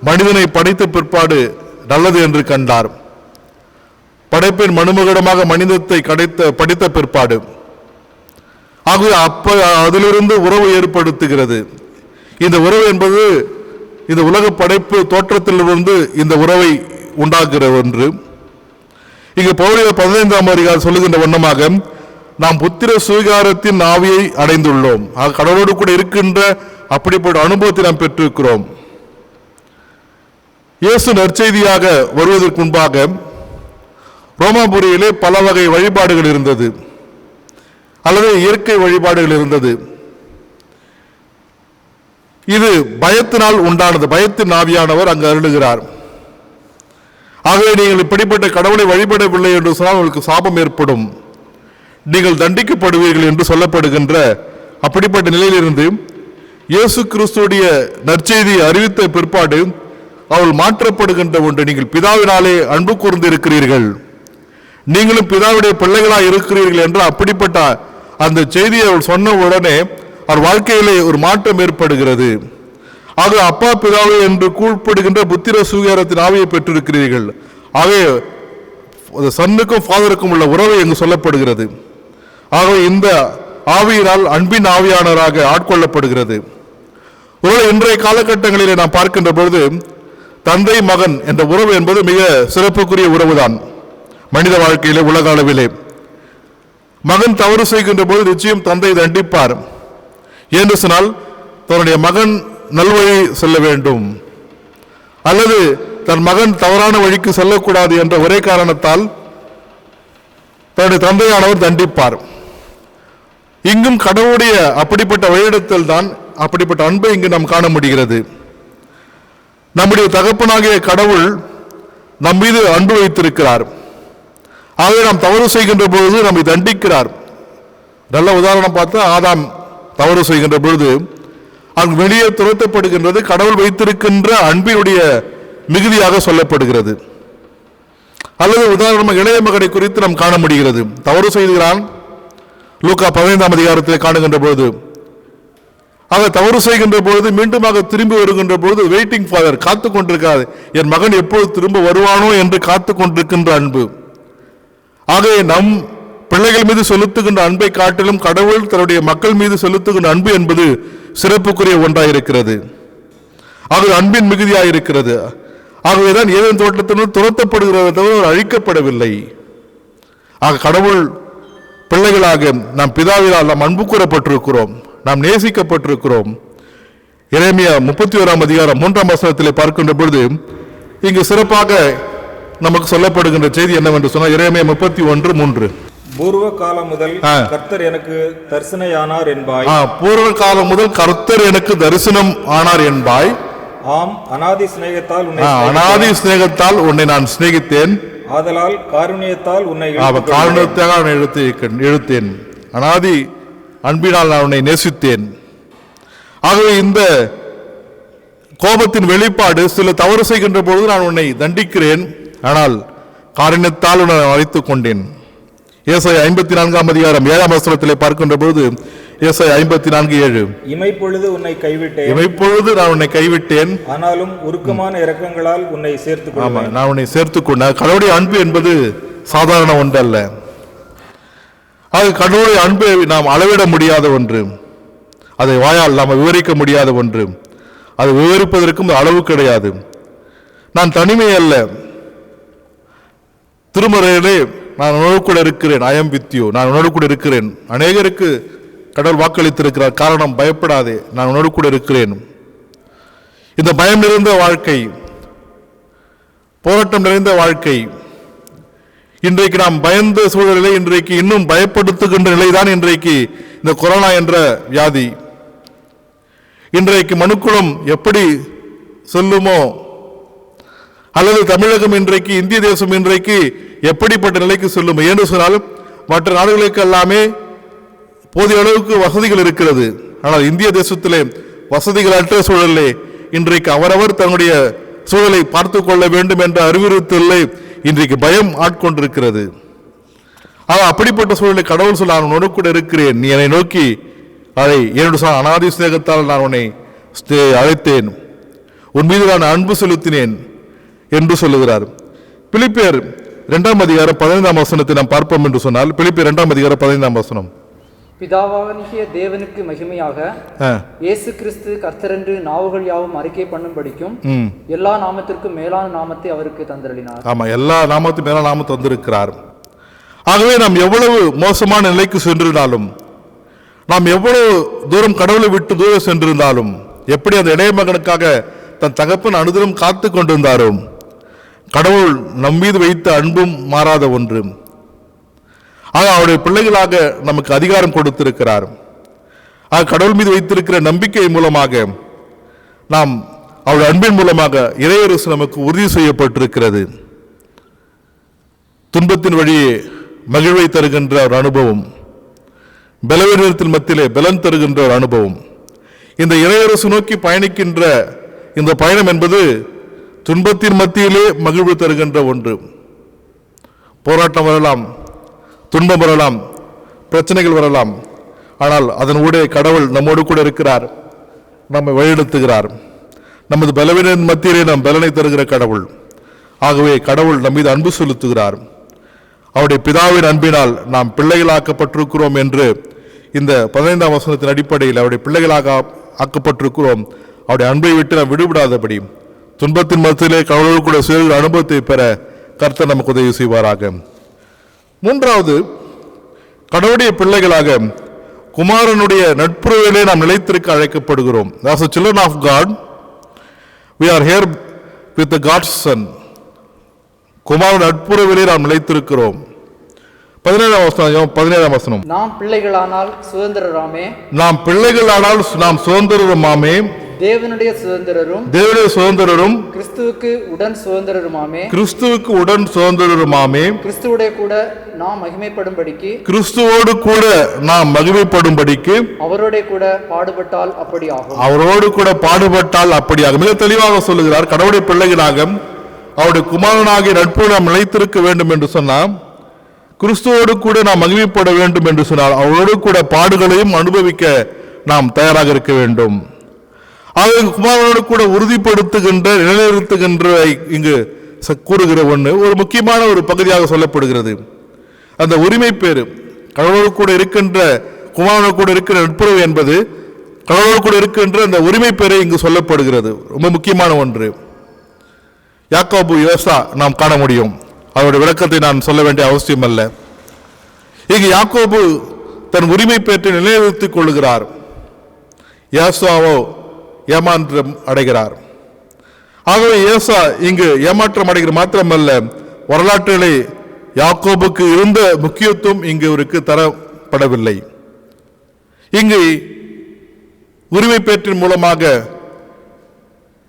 மனிதனை படைத்த பிற்பாடு நல்லது என்று கண்டார். படைப்பின் மனுமகடமாக மனிதத்தை படித்த பிற்பாடு ஆகவே அதிலிருந்து உறவு ஏற்படுத்துகிறது. இந்த உறவு என்பது இந்த உலக படைப்பு தோற்றத்திலிருந்து இந்த உறவை உண்டாக்குகிற ஒன்று. இங்கு பவுல் 15ஆம் அதிகாரம் சொல்லுகின்ற வண்ணமாக நாம் புத்திர சுவீகாரத்தின் ஆவியை அடைந்துள்ளோம். கடவுளோடு கூட இருக்கின்ற அப்படிப்பட்ட அனுபவத்தை நாம் பெற்றிருக்கிறோம். இயேசு நற்செய்தியாக வருவதற்கு முன்பாக ரோமாபுரியிலே பல வகை வழிபாடுகள் இருந்தது, அல்லது இயற்கை வழிபாடுகள் இருந்தது. இது பயத்தினால் உண்டானது. பயத்தின் ஆவியானவர் அங்கு அருளுகிறார். ஆகவே நீங்கள் இப்படிப்பட்ட கடவுளை வழிபடவில்லை என்று சொன்னால் உங்களுக்கு சாபம் ஏற்படும், நீங்கள் தண்டிக்கப்படுவீர்கள் என்று சொல்லப்படுகின்ற அப்படிப்பட்ட நிலையிலிருந்து இயேசு கிறிஸ்துடைய நற்செய்தியை அறிவித்த பிற்பாடு அவள் மாற்றப்படுகின்ற ஒன்று. நீங்கள் பிதாவினாலே அன்பு கூர்ந்து இருக்கிறீர்கள், நீங்களும் பிதாவுடைய பிள்ளைகளாக இருக்கிறீர்கள் என்று அப்படிப்பட்ட அந்த செய்தியை அவள் சொன்ன உடனே அவர் வாழ்க்கையிலே ஒரு மாற்றம் ஏற்படுகிறது. ஆக அப்பா பிதாவை என்று கூப்பிடுகின்ற புத்திர சுவீகாரத்தின் ஆவியை பெற்றிருக்கிறீர்கள். ஆகவே சன்னுக்கும் ஃபாதருக்கும் உள்ள உறவை இங்கு சொல்லப்படுகிறது. ஆகவே இந்த ஆவியினால் அன்பின் ஆவியானவராக ஆட்கொள்ளப்படுகிறது. ஒருவேளை இன்றைய காலகட்டங்களிலே நாம் பார்க்கின்ற பொழுது தந்தை மகன் என்ற உறவு என்பது மிக சிறப்புக்குரிய உறவுதான். மனித வாழ்க்கையிலே உலக அளவிலே மகன் தவறு செய்கின்ற போது நிச்சயம் தந்தை தண்டிப்பார். என்று சொன்னால் தன்னுடைய மகன் நல்வழி செல்ல வேண்டும், அல்லது தன் மகன் தவறான வழிக்கு செல்லக்கூடாது என்ற ஒரே காரணத்தால் தன்னுடைய தந்தையானவர் தண்டிப்பார். இங்கும் கடவுளுடைய அப்படிப்பட்ட வழியிடத்தில் தான் அப்படிப்பட்ட அன்பை இங்கு நாம் காண முடிகிறது. நம்முடைய தகப்பனாகிய கடவுள் நம் மீது அன்பு வைத்திருக்கிறார். ஆகவே நாம் தவறு செய்கின்ற பொழுது நம்மை தண்டிக்கிறார். நல்ல உதாரணம் பார்த்தா ஆதாம் தவறு செய்கின்ற பொழுது அங்கு வெளியே துரத்தப்படுகின்றது கடவுள் வைத்திருக்கின்ற அன்பினுடைய மிகுதியாக சொல்லப்படுகிறது. அல்லது உதாரணமாக இளைய மகனை குறித்து நாம் காண முடிகிறது. தவறு செய்கிறான், லூக்கா 15ஆம் அதிகாரத்தில் காணுகின்ற பொழுது ஆக தவறு செய்கின்ற பொழுது மீண்டுமாக திரும்பி வருகின்ற பொழுது வெயிட்டிங் ஃபாதர், காத்து கொண்டிருக்காது, என் மகன் எப்போது திரும்ப வருவானோ என்று காத்து கொண்டிருக்கின்ற அன்பு. ஆகவே நம் பிள்ளைகள் மீது செலுத்துகின்ற அன்பை காட்டிலும் கடவுள் தன்னுடைய மக்கள் மீது செலுத்துகின்ற அன்பு என்பது சிறப்புக்குரிய ஒன்றாயிருக்கிறது. ஆகவே அன்பின் மிகுதியாயிருக்கிறது. ஆகவேதான் ஏதேன் தோட்டத்தினுள் துரத்தப்படுகிறது தவிர அழிக்கப்படவில்லை. ஆக கடவுள் பிள்ளைகளாக நாம் பிதாவினால் நாம் அன்பு கூறப்பட்டிருக்கிறோம், நாம் நேசிக்கப்பட்டிருக்கிறோம். எரேமியா 31ஆம் அதிகாரம் 3ஆம் வசனத்திலே பார்க்கின்ற பொழுது இங்கு சிறப்பாக நமக்கு சொல்லப்படுகின்ற செய்தி என்னவென்று சொன்னால் எரேமியா 31:3 பூர்வ காலம் முதல் கர்த்தர் எனக்கு தரிசனையானார் என்பாய். பூர்வ காலம் முதல் கர்த்தர் எனக்கு தரிசனம் ஆனார் என்பாய். ஆம், அநாதி சிநேகத்தால் உன்னை நான் சிநேகித்தேன். ஆதலால் காருண்யத்தால் உன்னை இழுத்தேன். அநாதி அன்பினால் நான் உன்னை நேசித்தேன். ஆகவே இந்த கோபத்தின் வெளிப்பாடு, சில தவறு செய்கின்ற பொழுது நான் உன்னை தண்டிக்கிறேன், ஆனால் காருண்யத்தால் உன்னை அழைத்துக் கொண்டேன். ஏசாயா 54ஆம் அதிகாரம் 7ஆம் வசனத்திலே பார்க்கின்ற பொழுது ஏசாயா 54:7 இமைப்பொழுது உன்னை கைவிட்டேன், இமைப்பொழுது நான் உன்னை கைவிட்டேன், ஆனாலும் உருக்கமான இரக்கங்களால் உன்னை சேர்த்துக் கொண்டேன். நான் உன்னை சேர்த்துக் கொண்டேன். கடவுளுடைய அன்பு என்பது சாதாரண ஒன்றல்ல. ஆக கடவுளுடைய அன்பை நாம் அளவிட முடியாத ஒன்று, அதை வாயால் நாம் விவரிக்க முடியாத ஒன்று, அதை விவரிப்பதற்கும் அளவு கிடையாது. நான் தனிமை அல்ல, திருமறையிலே நான் உணர்வு கூட இருக்கிறேன், ஐ எம் வித் யூ, நான் உணர்வு கூட இருக்கிறேன். அநேகருக்கு கடவுள் வாக்களித்திருக்கிறார், காரணம் பயப்படாதே, நான் உணர்வு கூட இருக்கிறேன். இந்த பயம் நிறைந்த வாழ்க்கை, போராட்டம் நிறைந்த வாழ்க்கை, இன்றைக்கு நாம் பயந்த சூழலிலே இன்றைக்கு இன்னும் பயப்படுத்துகின்ற நிலைதான் இன்றைக்கு இந்த கொரோனா என்ற வியாதி. இன்றைக்கு மனுக்குளம் எப்படி சொல்லுமோ, அல்லது தமிழகம் இன்றைக்கு, இந்திய தேசம் இன்றைக்கு எப்படிப்பட்ட நிலைக்கு செல்லும் என்று சொன்னால், மற்ற நாடுகளுக்கு எல்லாமே போதிய அளவுக்கு வசதிகள் இருக்கிறது. ஆனால் இந்திய தேசத்திலே வசதிகள் அற்ற சூழலே இன்றைக்கு அவரவர் தன்னுடைய சூழலை பார்த்து கொள்ள வேண்டும் என்ற அறிவுறுத்தலை இன்றைக்கு பயம் ஆட்கொண்டிருக்கிறது. ஆனால் அப்படிப்பட்ட சூழலை கடவுள் சொல்ல, நான் உனக்கு கூட இருக்கிறேன், நீ என்னை நோக்கி அதை என்னுடைய அனாதி சிநேகத்தால் நான் உன்னை அழைத்தேன், உன் மீது நான் அன்பு செலுத்தினேன் என்று சொல்லுகிறார். பிலிப்பியர் 2ஆம் அதிகாரம் 15ஆம் வசனத்தை நாம் பார்ப்போம் என்று சொன்னால், பிலிப்பியர் 2ஆம் அதிகாரம் 15ஆம் வசனம். பிதாவாகிய தேவனுக்கு மகிமையாக இயேசு கிறிஸ்து கர்த்தரென்று நாவுகள் யாவும் அறிக்கை பண்ணும்படிக்கும் எல்லா நாமத்திற்கும் மேலான நாமத்தை அவருக்கு தந்தருளினார். ஆமா, எல்லா நாமத்துக்கும் மேலான நாமத்தை தந்திருக்கிறார். ஆகவே நாம் எவ்வளவு மோசமான நிலைக்கு சென்றிருந்தாலும், நாம் எவ்வளவு தூரம் கடவுளை விட்டு தூரம் சென்றிருந்தாலும், எப்படி அந்த இளைய மகனுக்காக தன் தகப்பன் அனுதினம் காத்து கொண்டிருந்தாரோ, கடவுள் நம் மீது வைத்த அன்பும் மாறாத ஒன்று. ஆக அவருடைய பிள்ளைகளாக நமக்கு அதிகாரம் கொடுத்திருக்கிறார். ஆக கடவுள் மீது வைத்திருக்கிற நம்பிக்கை மூலமாக, நாம் அவருடைய அன்பின் மூலமாக இறையரசு நமக்கு உறுதி செய்யப்பட்டிருக்கிறது. துன்பத்தின் வழியே மகிழ்வை தருகின்ற ஒரு அனுபவம், பலவீனத்தின் மத்தியிலே பலன் தருகின்ற ஒரு அனுபவம். இந்த இறையரசு நோக்கி பயணிக்கின்ற இந்த பயணம் என்பது துன்பத்தின் மத்தியிலே மகிழ்வு தருகின்ற ஒன்று. போராட்டம் வரலாம், துன்பம் வரலாம், பிரச்சனைகள் வரலாம், ஆனால் அதன் ஊடே கடவுள் நம்மோடு கூட இருக்கிறார், நம்மை வழிநடத்துகிறார். நமது பலவீனத்தின் மத்தியிலே நாம் பலனை தருகிற கடவுள். ஆகவே கடவுள் நம் மீது அன்பு செலுத்துகிறார். அவருடைய பிதாவின் அன்பினால் நாம் பிள்ளைகளாக்கப்பட்டிருக்கிறோம் என்று இந்த 15ஆம் வசனத்தின் அடிப்படையில் அவருடைய பிள்ளைகளாக ஆக்கப்பட்டிருக்கிறோம். அவருடைய அன்பை விட்டு நாம் விடுபடாதபடி துன்பத்தின் மத்தியிலே கடவுளோடு கூட சேர்கிற அனுபவத்தை பெற கர்த்தர் நமக்கு உதவி செய்வாராக. மூன்றாவது, கடவுளுடைய பிள்ளைகளாக குமாரனுடைய நட்புறவிலே நாம் நிலைத்திருக்க அழைக்கப்படுகிறோம். As a children of God, we are here with the God's son. குமாரன் நட்புறவிலே நாம் நிலைத்திருக்கிறோம். 17ஆம் வசனம். நாம் பிள்ளைகளானால் சுதந்திரராமே, நாம் பிள்ளைகளானால் நாம் சுதந்திரமாமே, தேவனுடைய சுதந்திரரும் தேவனுடைய சுதந்திரரும் கிறிஸ்துவுக்கு உடன் சுதந்திரருமாமே, கிறிஸ்துவுக்கு உடன் சுதந்திரருமாமே, கிறிஸ்துவோட கூட நாம் மகிமைப்படும்படிக்கு, கிறிஸ்துவோடு கூட நாம் மகிமைப்படும்படிக்கு அவரோட கூட பாடுபட்டால் அப்படி ஆகும். அவரோடு கூட பாடுபட்டால் அப்படியாகும். மிக தெளிவாக சொல்லுகிறார். கடவுளுடைய பிள்ளைகளாக அவருடைய குமாரனாகிய நட்பு நாம் நிலைத்திருக்க வேண்டும் என்று சொன்னால், கிறிஸ்துவோடு கூட நாம் மகிமைப்பட வேண்டும் என்று சொன்னால், அவரோடு கூட பாடுகளையும் அனுபவிக்க நாம் தயாராக இருக்க வேண்டும். ஆக குமாரனோடு கூட உறுதிப்படுத்துகின்ற, நிலைநிறுத்துகின்ற இங்கு கூறுகிற ஒன்று ஒரு முக்கியமான ஒரு பகுதியாக சொல்லப்படுகிறது. அந்த உரிமை பேரு, கடவுளோடு கூட இருக்கின்ற, குமாரனோடு கூட இருக்கிற நட்புறவு என்பது கடவுளோடு கூட இருக்கின்ற அந்த உரிமை பேரை இங்கு சொல்லப்படுகிறது. ரொம்ப முக்கியமான ஒன்று. யாக்கோபு, யோசா நாம் காண முடியும். அவருடைய விளக்கத்தை நான் சொல்ல வேண்டிய அவசியம் அல்ல. இங்கு யாக்கோபு தன் உரிமை பெற்று நிலைநிறுத்திக் கொள்கிறார். யோசாவோ ஏமாற்றம் அடைகிறார். ஆகவே யோசா இங்கு ஏமாற்றம் அடைகிற மாத்திரமல்ல, வரலாற்றிலே யாக்கோபுக்கு இருந்த முக்கியத்துவம் இங்கு அவருக்கு தரப்படவில்லை. இங்கு உரிமை பேற்றின் மூலமாக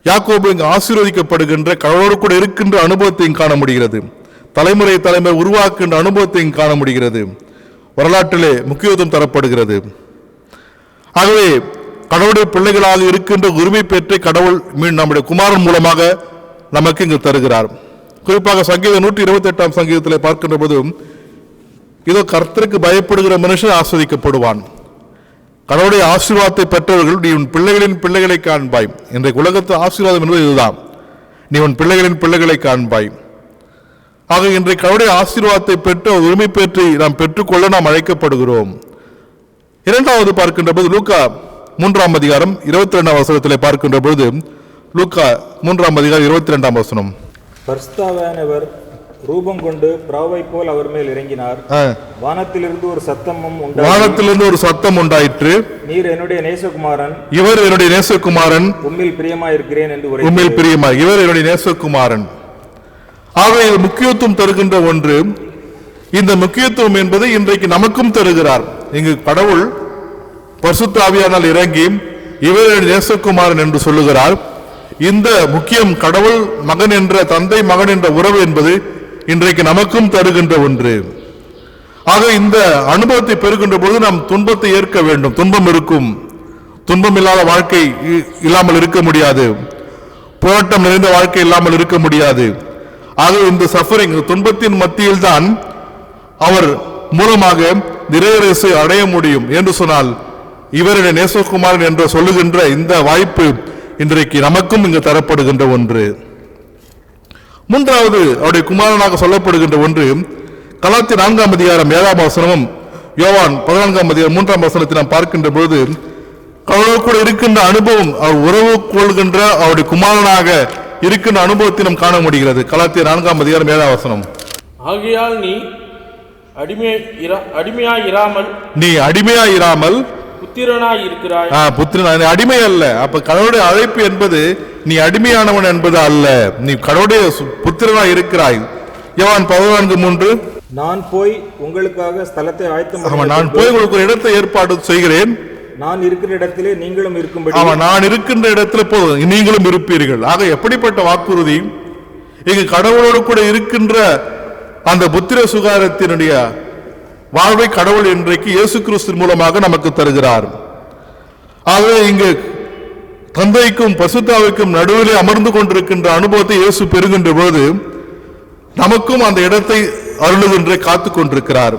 யாக்கோபு இங்கு ஆசீர்வதிக்கப்படுகின்ற, கடவுளோடு கூட இருக்கின்ற அனுபவத்தை காண முடிகிறது. தலைமுறை உருவாக்குகின்ற அனுபவத்தை காண முடிகிறது. வரலாற்றிலே முக்கியத்துவம் தரப்படுகிறது. ஆகவே கடவுளுடைய பிள்ளைகளாக இருக்கின்ற உரிமை பெற்றை கடவுள் நம்முடைய குமாரன் மூலமாக நமக்கு இங்கு தருகிறார். குறிப்பாக சங்கீதம் 128ஆம் சங்கீதத்தில் பார்க்கின்ற போது, இதோ கர்த்தருக்கு பயப்படுகிற மனுஷன் ஆஸ்வதிக்கப்படுவான். கடவுளுடைய ஆசீர்வாதத்தை பெற்றவர்கள், நீ உன் பிள்ளைகளின் பிள்ளைகளை காண்பாய். இன்றைக்கு உலகத்து ஆசீர்வாதம் என்பது இதுதான், நீ உன் பிள்ளைகளின் பிள்ளைகளை காண்பாய். ஆக இன்றைக்கு கடவுளுடைய ஆசீர்வாதத்தை பெற்று உரிமை பெற்று நாம் பெற்றுக்கொள்ள நாம் அழைக்கப்படுகிறோம். இரண்டாவது பார்க்கின்ற போது லூக்கா 3ஆம் அதிகாரம் 22ஆம் வசனத்திலே பார்க்கின்ற பொழுது, லூக்கா 3ஆம் அதிகாரம் 22ஆம் வசனம். பரிசுத்தாவியானவர் ரூபம் கொண்டு பிராவை போல் அவர் மேல் இறங்கினார். வானத்திலிருந்து ஒரு சத்தம் உண்டாயிற்று. நீர் என்னுடைய நேசகுமாரன், இவர் என்னுடைய நேசகுமாரன், உம்மில் பிரியமாயிருக்கிறேன் என்று உம்மில் பிரியமாய், இவர் என்னுடைய நேசகுமாரன். ஆக இது முக்கியத்துவம் தருகின்ற ஒன்று. இந்த முக்கியத்துவம் என்பது இன்றைக்கு நமக்கும் தருகிறார். இங்கு கடவுள் பரிசுத்த ஆவியானால் இறங்கி இவர் என்னுடைய நேசகுமாரன் என்று சொல்லுகிறார். இந்த முக்கியம் கடவுள் மகன் என்ற, தந்தை மகன் என்ற உறவு என்பது இன்றைக்கு நமக்கும் தருகின்ற ஒன்று. ஆக இந்த அனுபவத்தை பெறுகின்ற பொழுது நாம் துன்பத்தை ஏற்க வேண்டும். துன்பம் இருக்கும், துன்பம் இல்லாத வாழ்க்கை இல்லாமல் இருக்க முடியாது, போராட்டம் நிறைந்த வாழ்க்கை இல்லாமல் இருக்க முடியாது. ஆக இந்த சஃபரிங், துன்பத்தின் மத்தியில் தான் அவர் மூலமாக நிறைவேறலை அடைய முடியும் என்று சொன்னால், இவருடைய நேசகுமாரன் என்று சொல்லுகின்ற இந்த வாய்ப்பு இன்றைக்கு நமக்கும் இங்கு தரப்படுகின்ற ஒன்று. மூன்றாவது அவருடைய குமாரனாக சொல்லப்படுகின்ற ஒன்று கலாத்தியர் 4ஆம் அதிகாரம் 7ஆம் வசனமும் யோவான் 14ஆம் அதிகாரம் 3ஆம் வசனத்தை நாம் பார்க்கின்ற பொழுது கடவுளோடு கூட இருக்கின்ற அனுபவம், அவர் உறவு கொள்கின்ற அவருடைய குமாரனாக இருக்கின்ற அனுபவத்தை நாம் காண முடிகிறது. கலாத்தியர் 4ஆம் அதிகாரம் 7ஆம் வசனம். ஆகையால் நீ அடிமையாயிராமல் புத்திரனாய் இருக்கிறாய். புத்திரன் அடிமை அல்ல. அப்ப கடவுளுடைய அழைப்பு என்பது நீ அடிமையானவன் என்பது அல்ல, நீ கடவுளுடைய புத்திரனாய் இருக்கிறாய். யோவான் 14:3, நான் போய் உங்களுக்காக ஸ்தலத்தை ஆயத்தம், நான் போய் உங்களுக்கு ஒரு இடத்தை ஏற்பாடு செய்கிறேன், நான் இருக்கிற இடத்திலே நீங்களும் இருக்கும்படி. நான் இருக்கின்ற இடத்துல போதும் நீங்களும் இருப்பீர்கள். ஆக எப்படிப்பட்ட வாக்குறுதி! இங்கு கடவுளோடு கூட இருக்கின்ற அந்த புத்திர சுகாரத்தினுடைய வாழ்வை கடவுள் இன்றைக்கு இயேசு கிறிஸ்து மூலமாக நமக்கு தருகிறார். ஆகவே இங்கு தந்தைக்கும் பரிசுத்தாவிக்கும் நடுவிலே அமர்ந்து கொண்டிருக்கின்ற அனுபவத்தை இயேசு பெறுகின்ற போது நமக்கும் அந்த இடத்தை அருளுகின்ற காத்து கொண்டிருக்கிறார்.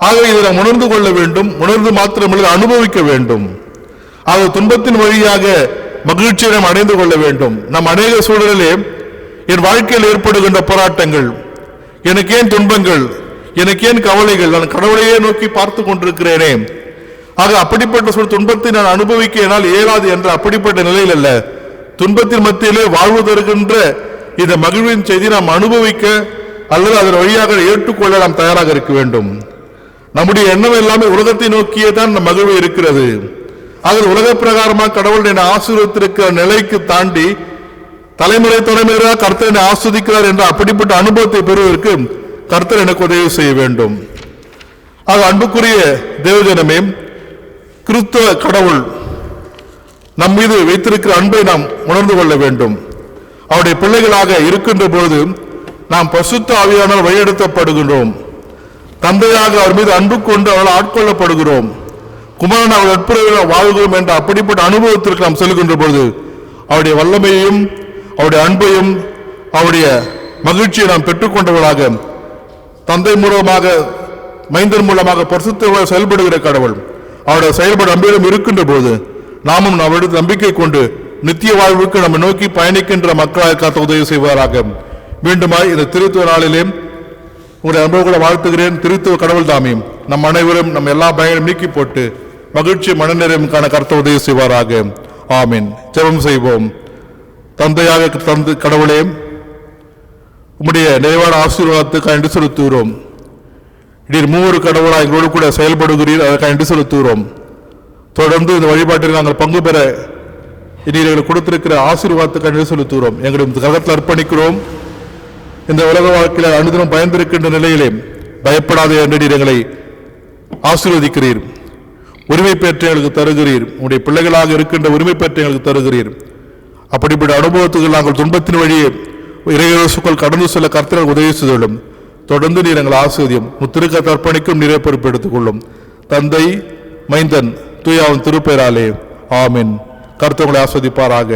ஆகவே இதை நாம் உணர்ந்து கொள்ள வேண்டும். உணர்ந்து மாத்திரமல்ல, அனுபவிக்க வேண்டும். ஆக துன்பத்தின் வழியாக மகிழ்ச்சியை நாம் அடைந்து கொள்ள வேண்டும். நம் அநேக சூழலிலே என் வாழ்க்கையில் ஏற்படுகின்ற போராட்டங்கள், எனக்கு ஏன் துன்பங்கள், எனக்கு ஏன் கவலைகள், நான் கடவுளையே நோக்கி பார்த்து கொண்டிருக்கிறேனே. ஆக அப்படிப்பட்ட துன்பத்தை நான் அனுபவிக்க என்னால் இயலாது என்ற அப்படிப்பட்ட நிலையில் அல்ல, துன்பத்தின் மத்தியிலே வாழ்வு தருகின்ற இந்த மகிழ்வின் செய்தி நாம் அனுபவிக்க அல்லது அதன் வழியாக ஏற்றுக்கொள்ள நாம் தயாராக இருக்க வேண்டும். நம்முடைய எண்ணம் எல்லாமே உலகத்தை நோக்கியே தான் இந்த மகிழ்வு இருக்கிறது. ஆக உலக பிரகாரமாக கடவுள் என்னை ஆசீர்வதித்திருக்கிற நிலைக்கு தாண்டி தலைமுறையாக கர்த்தர் ஆஸ்வதிக்கிறார் என்ற அப்படிப்பட்ட அனுபவத்தை பெறுவதற்கு கர்த்தர் எனக்கு உதவி செய்ய வேண்டும். ஆக அன்புக்குரிய தேவஜனமே, கிறிஸ்தவ கடவுள் நம் மீது வைத்திருக்கிற அன்பை நாம் உணர்ந்து கொள்ள வேண்டும். அவருடைய பிள்ளைகளாக இருக்கின்ற பொழுது நாம் பரிசுத்த ஆவியானவர் வழிநடத்தப்படுகின்றோம். தந்தையாக அவர் மீது அன்பு கொண்டு அவர்கள் ஆட்கொள்ளப்படுகிறோம். குமாரன் அவர் நட்புறவில் வாழ்கிறோம் என்ற அப்படிப்பட்ட அனுபவத்திற்கு நாம் செல்கின்ற பொழுது அவருடைய வல்லமையையும் அவருடைய அன்பையும் அவருடைய மகிழ்ச்சியை நாம் பெற்றுக்கொண்டவர்களாக, தந்தை மூலமாக மைந்தன் மூலமாக பரிசுத்த செயல்படுகிற கடவுள் அவருடைய செயல்பாடு நம்பியிடம் இருக்கின்ற போது நாமும் அவருடைய நம்பிக்கை கொண்டு நித்திய வாழ்வுக்கு நம்ம நோக்கி பயணிக்கின்ற மக்களாக காத்த உதவி செய்வாராக. மீண்டுமாய் இந்த திருத்துவ நாளிலே உங்களுடைய அனுபவங்களை வாழ்த்துகிறேன். திருத்துவ கடவுள் தாமே நம் அனைவரும் நம்ம எல்லா பயங்கரம் நீக்கி போட்டு மகிழ்ச்சி மனநிறைவும் காண கர்த்த உதவி செய்வாராக. ஆமீன். ஜெபம் செய்வோம். தந்தையாக தந்து கடவுளே, உம்முடைய நிறைவான ஆசீர்வாதத்துக்கு நன்றி செலுத்துகிறோம். நீர் மூவர் கடவுளாக எங்களோடு கூட செயல்படுகிறீர், அதற்காக நன்றி செலுத்துகிறோம். தொடர்ந்து இந்த வழிபாட்டில் நாங்கள் பங்கு பெற நீர் எங்களுக்கு கொடுத்திருக்கிற ஆசீர்வாதத்துக்கு நன்றி செலுத்துகிறோம். எங்களுடைய கரத்தில் அர்ப்பணிக்கிறோம். இந்த உலக வாழ்க்கையில் அனுதினம் பயந்திருக்கின்ற நிலையிலே பயப்படாத என்று நீர் எங்களை ஆசீர்வதிக்கிறீர். உரிமை பெற்ற எங்களுக்கு தருகிறீர். உங்களுடைய பிள்ளைகளாக இருக்கின்ற உரிமை பெற்ற எங்களுக்கு தருகிறீர். அப்படிப்பட்ட அனுபவத்துக்கு நாங்கள் துன்பத்தின் வழியே இறையரசுக்குள் கடந்து செல்ல கர்த்தர் உதவி செய்துள்ளோம். தொடர்ந்து நீர் எங்கள் ஆசீர்வதியும் முத்திருக்க அர்ப்பணிக்கும் நீரை பொறுப்பெடுத்துக் கொள்ளும். தந்தை, மைந்தன், தூயாவின் திருப்பெயராலே ஆமீன். கர்த்தர் ஆஸ்வதிப்பாராக.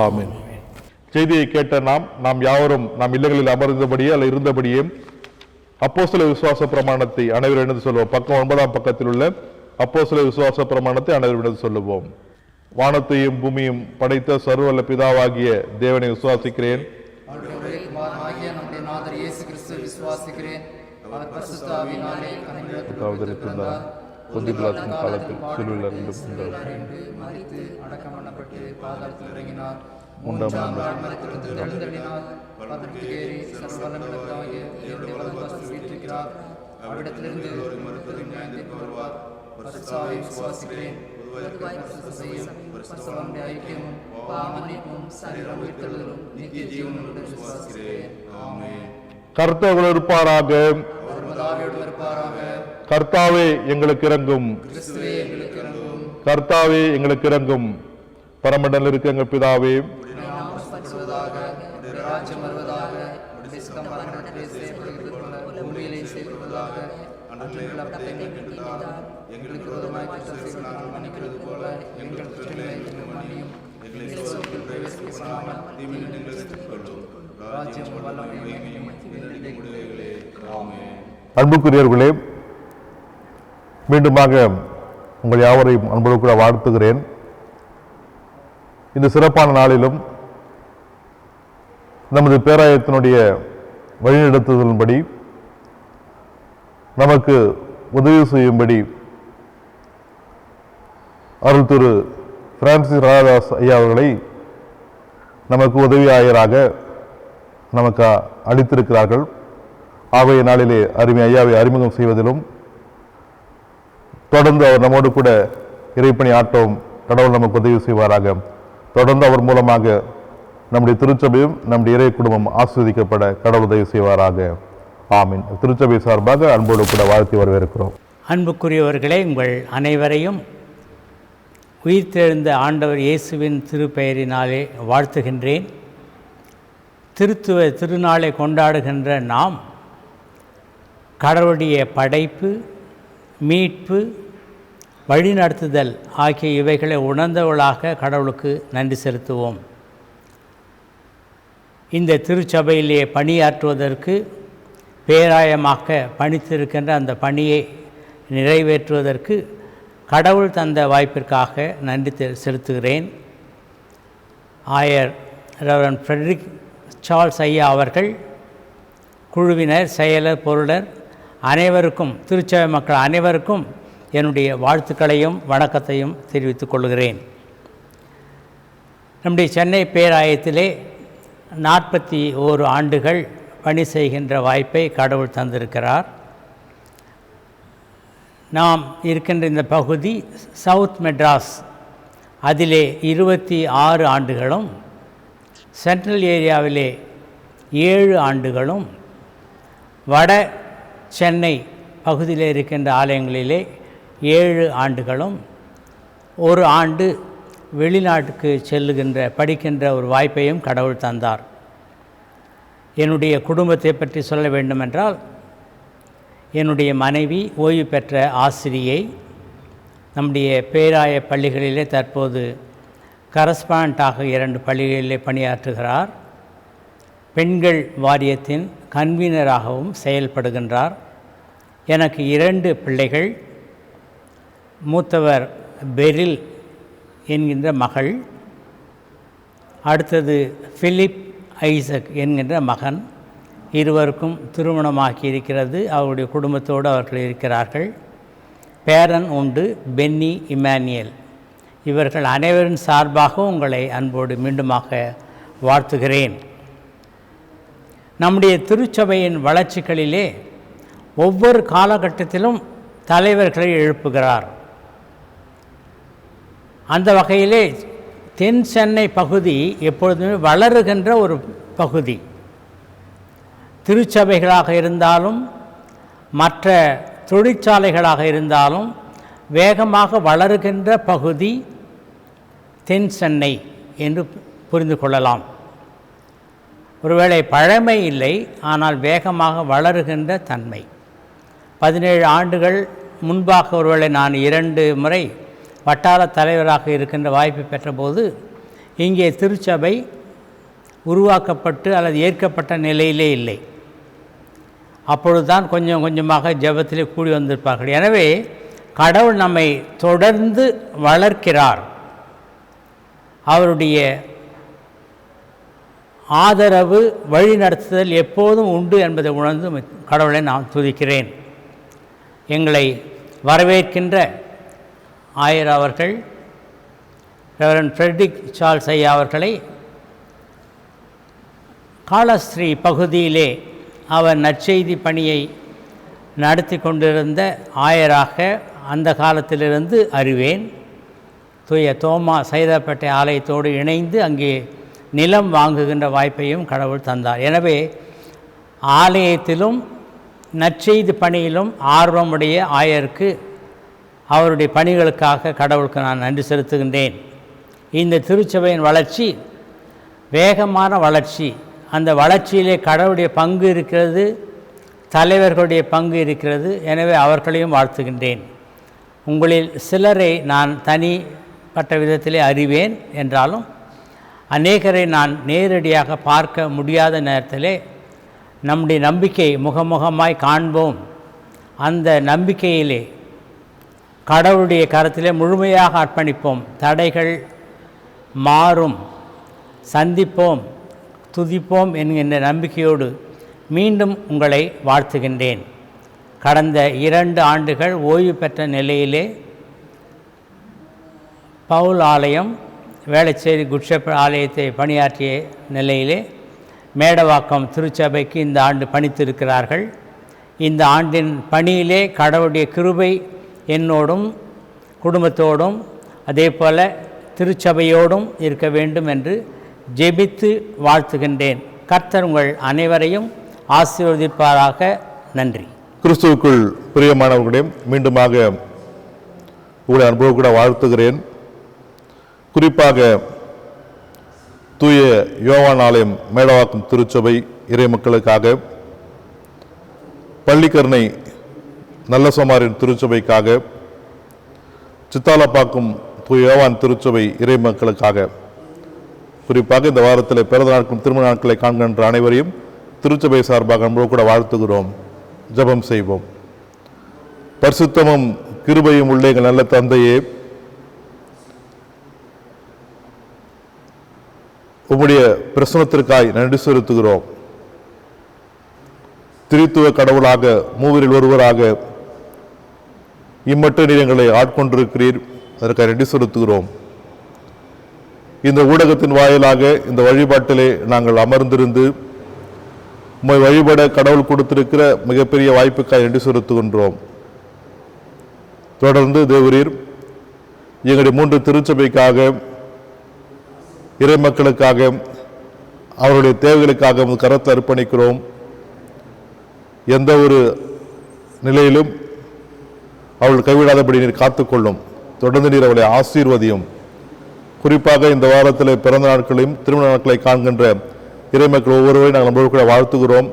ஆமீன். செய்தியை கேட்ட நாம் யாவரும் நாம் இல்லங்களில் அமர்ந்தபடியே அல்ல இருந்தபடியே அப்போஸ்தல விசுவாச பிரமாணத்தை அனைவரும் எழுந்து சொல்லுவோம். பக்கம் 9ஆம் பக்கத்தில் உள்ள அப்போஸ்தல விசுவாச பிரமாணத்தை அனைவரும் எழுந்து சொல்லுவோம். வானத்தையும் பூமியும் படைத்த சர்வவல்ல பிதாவாகிய தேவனை விசுவாசிக்கிறேன். பரிசுத்தாவினாலே கனிவுடன் அவதரித்துள்ளார். பொந்திபிலாத்தின் காலத்தில் சிலுவையில் அறைந்து கொண்டார். மரித்து அடக்கம் பண்ணப்பட்டு பாதாளத்தில் இறங்கினார். மூன்றாம் நாள் மரித்திருந்து எழுந்தருளினார். பரலோகத்துக்கு ஏறி சர்வவல்லமையுள்ளவராகிய தேவனுடைய வலது பாரசத்தில் வீற்றிருக்கிறார். அவ்விடத்திலிருந்து ஒரு மருத்துவரின் நியாயத்திற்கு வருவார். பரிசுத்தாவியை விசுவாசிக்கிறேன். பொதுவாய் பரிசுத்த செய்யும் பரிசுத்தவான்களுடைய ஐக்கியமும் பாவ மன்னிப்பும் சரீர உயிர்த்தெழுதலும் நித்திய ஜீவனும் விசுவாசிக்கிறேன். ஆமென். கர்த்தர் இருப்பாராக. ஒருவராயோடு இருப்பாராக. கர்த்தாவே எங்களுக்கு இறங்கும். கிறிஸ்துவே எங்களுக்கு இறங்கும். கர்த்தாவே எங்களுக்கு இறங்கும். பரமண்டலில் இருக்க எங்கள் பிதாவே, நாமஸ்பரிசுவதாக, உம்முடைய ராஜ்யம் வருவதாக, உம்முடைய சித்தம் பரலோகத்திலே செய்யப்படுகிறது போல பூமியிலே செய்யப்படுவதாக. அன்றைய அப்பத்தை எங்களுக்கு தாரும். எங்களுக்கு விரோதமாய் குற்றம் செய்து நாங்கள் மன்னிக்கிறது போல எங்கள் குற்றங்களை எங்களுக்கு மன்னியும். எங்களை சோதனையில் பிரவேசிக்க பண்ணாமல் தீமையில் எங்களை ரட்சித்துக்கொள்ளும். ராஜ்யம் வல்லமை மகிமையும் என்றென்றைக்கும் உடையவர்களே. ஆமென். அன்புக்குரியவர்களே, மீண்டுமாக உங்கள் யாவரையும் அன்போடு கூட வாழ்த்துகிறேன். இந்த சிறப்பான நாளிலும் நமது பேராயத்தினுடைய வழிநடத்துதலின்படி நமக்கு உதவி செய்யும்படி அருள் திரு பிரான்சிஸ் ராதாஸ் ஐயா அவர்களை நமக்கு உதவி ஆயராக நமக்கு அளித்திருக்கிறார்கள். ஆகைய நாளிலே அருமை ஐயாவை அறிமுகம் செய்வதிலும் தொடர்ந்து அவர் நம்மோடு கூட இறைப்பணி ஆற்றவும் கடவுள் நமக்கு உதவி செய்வாராக. தொடர்ந்து அவர் மூலமாக நம்முடைய திருச்சபையும் நம்முடைய இறை குடும்பம் ஆஸ்வதிக்கப்பட கடவுள் உதவி செய்வாராக. ஆமீன். திருச்சபை சார்பாக அன்போடு கூட வாழ்த்தி வரவேற்கிறோம். அன்புக்குரியவர்களே, உங்கள் அனைவரையும் உயிர்த்தெழுந்த ஆண்டவர் இயேசுவின் திருப்பெயரினாலே வாழ்த்துகின்றேன். திருத்துவ திருநாளை கொண்டாடுகின்ற நாம் கடவுளுடைய படைப்பு, மீட்பு, வழிநடத்துதல் ஆகிய இவைகளை உணர்ந்தவர்களாக கடவுளுக்கு நன்றி செலுத்துவோம். இந்த திருச்சபையிலே பணியாற்றுவதற்கு பேராயமாக பணித்திருக்கின்ற அந்த பணியை நிறைவேற்றுவதற்கு கடவுள் தந்த வாய்ப்பிற்காக நன்றி செலுத்துகிறேன். ஆயர் ரெவரண்ட் ஃப்ரெட்ரிக் சார்ல்ஸ் ஐயா அவர்கள், குழுவினர், செயலர், பொருளர் அனைவருக்கும், திருச்சபை மக்கள் அனைவருக்கும் என்னுடைய வாழ்த்துக்களையும் வணக்கத்தையும் தெரிவித்துக் கொள்கிறேன். நம்முடைய சென்னை பேராயத்திலே 41 ஆண்டுகள் பணி செய்கின்ற வாய்ப்பை கடவுள் தந்திருக்கிறார். நாம் இருக்கின்ற இந்த பகுதி சவுத் மெட்ராஸ், அதிலே 26 ஆண்டுகளும், சென்ட்ரல் ஏரியாவிலே 7 ஆண்டுகளும், வட சென்னை பகுதியில் இருக்கின்ற ஆலயங்களிலே 7 ஆண்டுகளும், 1 ஆண்டு வெளிநாட்டுக்கு செல்லுகின்ற படிக்கின்ற ஒரு வாய்ப்பையும் கடவுள் தந்தார். என்னுடைய குடும்பத்தை பற்றி சொல்ல வேண்டுமென்றால், என்னுடைய மனைவி ஓய்வு பெற்ற ஆசிரியை, நம்முடைய பேராய பள்ளிகளிலே தற்போது கரஸ்பாண்டாக 2 பள்ளிகளிலே பணியாற்றுகிறார். பெண்கள் வாரியத்தின் கன்வீனராகவும் செயல்படுகின்றார். எனக்கு 2 பிள்ளைகள். மூத்தவர் பெரில் என்கின்ற மகள், அடுத்தது பிலிப் ஐசக் என்கின்ற மகன். இருவருக்கும் திருமணமாகி இருக்கிறது. அவருடைய குடும்பத்தோடு அவர்கள் இருக்கிறார்கள். பேரன் உண்டு, பென்னி இமானியல். இவர்கள் அனைவரின் சார்பாக உங்களை அன்போடு மீண்டுமாக வாழ்த்துகிறேன். நம்முடைய திருச்சபையின் வளர்ச்சிகளிலே ஒவ்வொரு காலகட்டத்திலும் தலைவர்களை எழுப்புகிறார். அந்த வகையிலே தென் சென்னை பகுதி எப்பொழுதுமே வளருகின்ற ஒரு பகுதி. திருச்சபைகளாக இருந்தாலும் மற்ற தொழிற்சாலைகளாக இருந்தாலும் வேகமாக வளருகின்ற பகுதி தென் சென்னை என்று புரிந்து கொள்ளலாம். ஒருவேளை பழமை இல்லை, ஆனால் வேகமாக வளருகின்ற தன்மை. 17 ஆண்டுகள் முன்பாக ஒருவேளை நான் 2 முறை வட்டார தலைவராக இருக்கின்ற வாய்ப்பு பெற்றபோது இங்கே திருச்சபை உருவாக்கப்பட்டு அல்லது ஏற்கப்பட்ட நிலையிலே இல்லை. அப்பொழுதுதான் கொஞ்சம் கொஞ்சமாக ஜெபத்திலே கூடி வந்திருப்பார்கள். எனவே கடவுள் நம்மை தொடர்ந்து வளர்க்கிறார். அவருடைய ஆதரவு, வழிநடத்துதல் எப்போதும் உண்டு என்பதை உணர்ந்து கடவுளை நான் துதிக்கிறேன். எங்களை வரவேற்கின்ற ஆயர் அவர்கள் ரெவரண்ட் ஃப்ரெட்ரிக் சார்ல்ஸ் ஐயா அவர்களை காலஸ்ரீ பகுதியிலே அவர் நற்செய்தி பணியை நடத்தி கொண்டிருந்த ஆயராக அந்த காலத்திலிருந்து அறிவேன். தூய தோமா சைதாப்பேட்டை ஆலயத்தோடு இணைந்து அங்கே நிலம் வாங்குகின்ற வாய்ப்பையும் கடவுள் தந்தார். எனவே ஆலயத்திலும் நற்செய்தி பணியிலும் ஆர்வமுடைய ஆயருக்கு அவருடைய பணிகளுக்காக கடவுளுக்கு நான் நன்றி செலுத்துகின்றேன். இந்த திருச்சபையின் வளர்ச்சி வேகமான வளர்ச்சி. அந்த வளர்ச்சியிலே கடவுளுடைய பங்கு இருக்கிறது, தலைவர்களுடைய பங்கு இருக்கிறது. எனவே அவர்களையும் வாழ்த்துகின்றேன். உங்களில் சிலரை நான் தனிப்பட்ட விதத்திலே அறிவேன் என்றாலும் அநேகரை நான் நேரடியாக பார்க்க முடியாத நேரத்திலே நம்முடைய நம்பிக்கை முகமுகமாய் காண்போம். அந்த நம்பிக்கையிலே கடவுளுடைய கரத்திலே முழுமையாக அர்ப்பணிப்போம். தடைகள் மாறும், சந்திப்போம், துதிப்போம் என்கின்ற நம்பிக்கையோடு மீண்டும் உங்களை வாழ்த்துகின்றேன். கடந்த 2 ஆண்டுகள் ஓய்வு பெற்ற நிலையிலே பவுல் ஆலயம், வேளச்சேரி குட்ஷெப் ஆலயத்தை பணியாற்றிய நிலையிலே மேடவாக்கம் திருச்சபைக்கு இந்த ஆண்டு பணித்திருக்கிறார்கள். இந்த ஆண்டின் பணியிலே கடவுளுடைய கிருபை என்னோடும் குடும்பத்தோடும் அதே போல திருச்சபையோடும் இருக்க வேண்டும் என்று ஜெபித்து வாழ்த்துகின்றேன். கர்த்தர் உங்கள் அனைவரையும் ஆசீர்வதிப்பாராக. நன்றி. கிறிஸ்துவுக்குள் பிரியமானவர்களே, மீண்டுமாக உங்களை அனுபவம் கூட வாழ்த்துகிறேன். குறிப்பாக தூய யோவான் ஆலயம் மேடவாக்கம் திருச்சபை இறை மக்களுக்காக, பள்ளிக்கரணை நல்ல சமாரின் திருச்சபைக்காக, சித்தாலப்பாக்கம் தூய யோவான் திருச்சபை இறை மக்களுக்காக, குறிப்பாக இந்த வாரத்தில் பிறந்த நாட்களும் திருமண நாட்களை காண்கின்ற அனைவரையும் திருச்சபை சார்பாக அன்போடு கூட வாழ்த்துகிறோம். ஜெபம் செய்வோம். பரிசுத்தமும் கிருபையும் உள்ள எங்கள் நல்ல தந்தையே, உம்முடைய பிரசனத்திற்காய் நன்றி செலுத்துகிறோம். திரித்துவ கடவுளாக, மூவரில் ஒருவராக இம்மட்டு நீர் எங்களை ஆட்கொண்டிருக்கிறீர். அதற்காக நன்றி செலுத்துகிறோம். இந்த ஊடகத்தின் வாயிலாக இந்த வழிபாட்டிலே நாங்கள் அமர்ந்திருந்து உம்மை வழிபட கடவுள் கொடுத்திருக்கிற மிகப்பெரிய வாய்ப்புக்காக நன்றி செலுத்துகின்றோம். தொடர்ந்து தேவரீர் எங்களுடைய 3 திருச்சபைக்காக, இறை மக்களுக்காக, அவருடைய தேவைகளுக்காக கரத்தை அர்ப்பணிக்கிறோம். எந்த ஒரு நிலையிலும் அவள் கைவிடாதபடி நீர் காத்துக்கொள்ளும். தொடர்ந்து நீர் அவளை ஆசீர்வதியும். குறிப்பாக இந்த வாரத்தில் பிறந்த நாட்களையும் திருமண நாட்களை காண்கின்ற இறைமக்கள் ஒவ்வொருவரையும் நாங்கள் நம்மளோடு கூட வாழ்த்துகிறோம்.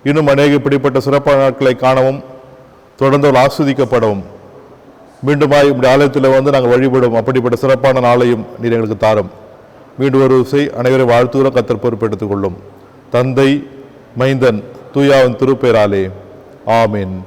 இன்னும் அநேக இப்படிப்பட்ட சிறப்பான நாட்களை காணவும், தொடர்ந்து அவள் ஆஸ்வதிக்கப்படவும், மீண்டுமாய் இப்படி ஆலயத்தில் வந்து நாங்கள் வழிபடும் அப்படிப்பட்ட சிறப்பான நாளையும் நீர் எங்களுக்கு தாரும். மீண்டும் ஒரு விசை அனைவரை வாழ்த்துகிறோம். கர்த்தர் பொறுப்பெடுத்துக் கொள்ளும். தந்தை, மைந்தன், தூயாவின் திருப்பெயராலே ஆமீன்.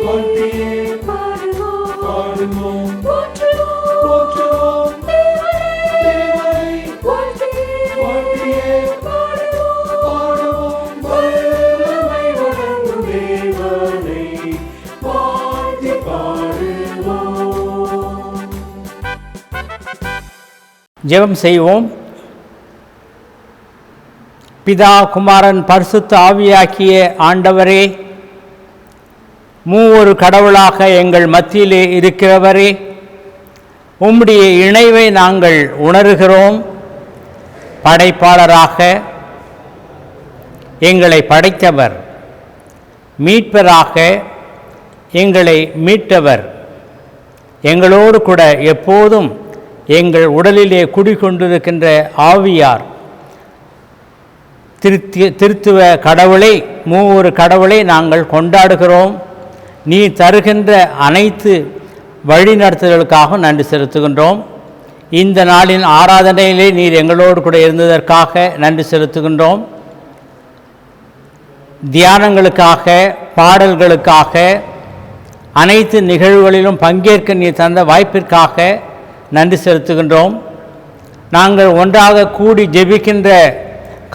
வாழ்த்தியே பாடுவோம், போற்றுவோம் ஜெபம் செய்வோம். பிதா, குமாரன், பரிசுத்த ஆவியாக்கிய ஆண்டவரே, மூவொரு கடவுளாக எங்கள் மத்தியிலே இருக்கிறவரே, உம்முடைய இணைவை நாங்கள் உணர்கிறோம். படைப்பாளராக எங்களை படைத்தவர், மீட்பராக எங்களை மீட்டவர், எங்களோடு கூட எப்போதும் எங்கள் உடலிலே குடிகொண்டிருக்கின்ற ஆவியார், திருத்துவ கடவுளை, மூவொரு கடவுளை நாங்கள் கொண்டாடுகிறோம். நீ தருகின்ற அனைத்து வழிநடத்துதலுக்காக நன்றி செலுத்துகின்றோம். இந்த நாளின் ஆராதனையிலே நீர் எங்களோடு கூட இருந்ததற்காக நன்றி செலுத்துகின்றோம். தியானங்களுக்காக, பாடல்களுக்காக, அனைத்து நிகழ்வுகளிலும் பங்கேற்க நீ தந்த வாய்ப்பிற்காக நன்றி செலுத்துகின்றோம். நாங்கள் ஒன்றாக கூடி ஜெபிக்கின்ற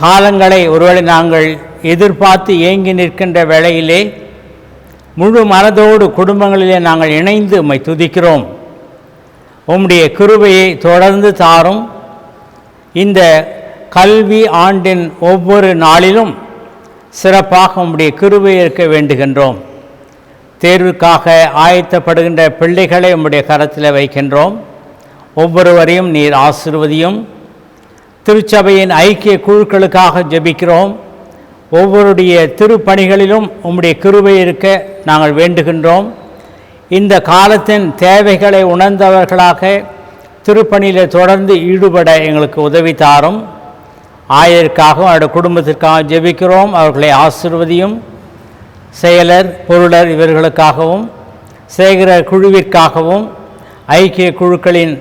காலங்களை ஒருவேளை நாங்கள் எதிர்பார்த்து ஏங்கி நிற்கின்ற வேளையிலே முழு மனதோடு குடும்பங்களிலே நாங்கள் இணைந்து உம்மை துதிக்கிறோம். உம்முடைய கிருபையை தொடர்ந்து தாரும். இந்த கல்வி ஆண்டின் ஒவ்வொரு நாளிலும் சிறப்பாக உம்முடைய கிருபை இருக்க வேண்டுகின்றோம். தேர்வுக்காக ஆயத்தப்படுகின்ற பிள்ளைகளை உம்முடைய கரத்தில் வைக்கின்றோம். ஒவ்வொருவரையும் நீர் ஆசீர்வதியும். திருச்சபையின் ஐக்கிய குழுக்களுக்காக ஜெபிக்கிறோம். ஒவ்வொருடைய திருப்பணிகளிலும் உம்முடைய கிருபை இருக்க நாங்கள் வேண்டுகின்றோம். இந்த காலத்தின் தேவைகளை உணர்ந்தவர்களாக திருப்பணியில் தொடர்ந்து ஈடுபட எங்களுக்கு உதவி தாரும். ஆயருக்காகவும் அவருடைய குடும்பத்திற்காக ஜெபிக்கிறோம். அவர்களை ஆசீர்வதியும். செயலர், பொருளர் இவர்களுக்காகவும், சேகர குழுவிற்காகவும், ஐக்கிய குழுக்களின்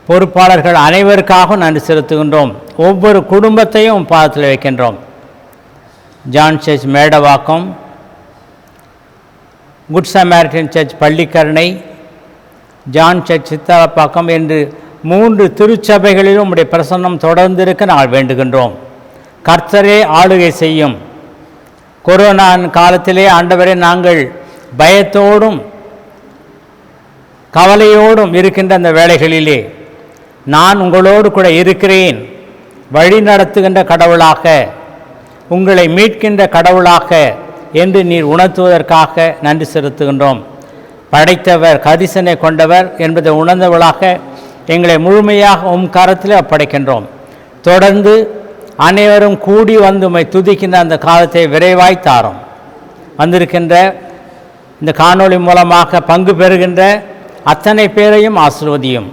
பொறுப்பாளர்கள் அனைவருக்காகவும் நன்றி செலுத்துகின்றோம். ஒவ்வொரு குடும்பத்தையும் பாதத்தில் வைக்கின்றோம். John church Medavakkam, good Samaritan church Pallikaranai, John church Sitharapakkam என்று 3 திருச்சபைகளிலும் உடைய பிரசன்னம் தொடர்ந்து இருக்க நாங்கள் வேண்டுகின்றோம். கர்த்தரே ஆளுகை செய்யும். கொரோனா காலத்திலே ஆண்டவரே, நாங்கள் பயத்தோடும் கவலையோடும் இருக்கின்ற அந்த வேளைகளிலே நான் உங்களோடு கூட இருக்கிறேன், வழி நடத்துகின்ற கடவுளாக, உங்களை மீட்கின்ற கடவுளாக என்று நீர் உணர்த்துவதற்காக நன்றி செலுத்துகின்றோம். படைத்தவர் கரிசனை கொண்டவர் என்பதை உணர்ந்தவர்களாக எங்களை முழுமையாக உம் கரத்தில் ஒப்படைக்கின்றோம். தொடர்ந்து அனைவரும் கூடி வந்து உம்மை துதிக்கின்ற அந்த காலத்தை விரைவாய் தாரும். வந்திருக்கின்ற இந்த காணொளி மூலமாக பங்கு பெறுகின்ற அத்தனை பேரையும் ஆசீர்வதியும்.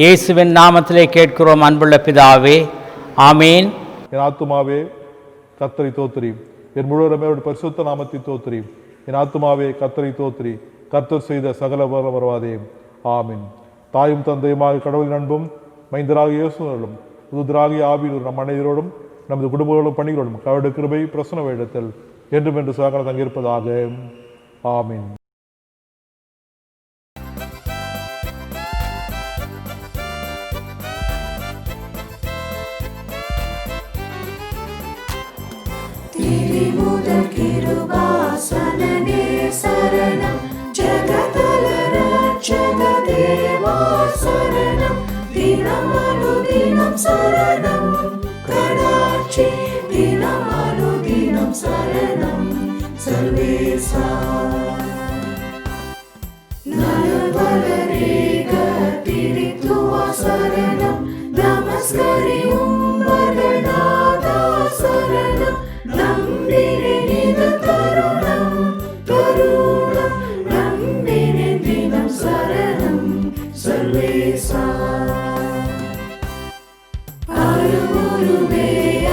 இயேசுவின் நாமத்திலே கேட்கிறோம் அன்புள்ள பிதாவே, ஆமீன். என் ஆத்துமாவே கர்த்தரை தோத்திரி, என் முழுவதுமே அவருடைய பரிசுத்த நாமத்தை தோத்திரி. என் ஆத்துமாவே கர்த்தரை தோத்திரி, கர்த்தர் செய்த சகல வரவாதே, ஆமீன். தாயும் தந்தையுமாக கடவுளின் அன்பும் மைந்தராகிய இயேசுவிலும் தூதராகிய ஆவியோடும் நம் அனைவரோடும் நமது குடும்பங்களோடும் பணிகளோடும் கவடு கிருபை பிரசன்ன வேடத்தில் என்றும் என்று சகல தங்கியிருப்பதாக, ஆமீன். திரிமுதல் கிருபாசனனே சரணம், ஜகதல ரட்சக தேவா சரணம், தினம் அனுதினம் சரணம், கடாட்சி தினம் அனுதினம் சரணம், சர்வேசா நலவலரேக திரித்துவா சரணம், நமஸ்கரி உம்பரநாதா சரணம், நம்பினே நித தருணம் தருணம், நம்பினே தினம் சரணம், சர்வேசா அருளுருவே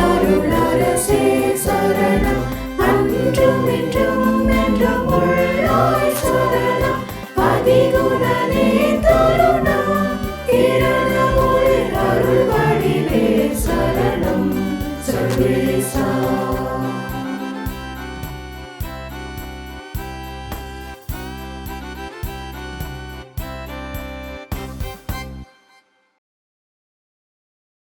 அருளரசே சரணம், அன்றும் இன்றும் என்றும் உள்ளாய் சரணம், அதிகுணனே தருணம், கிரணமொளி அருள்வடிவே சரணம், சர்வேசா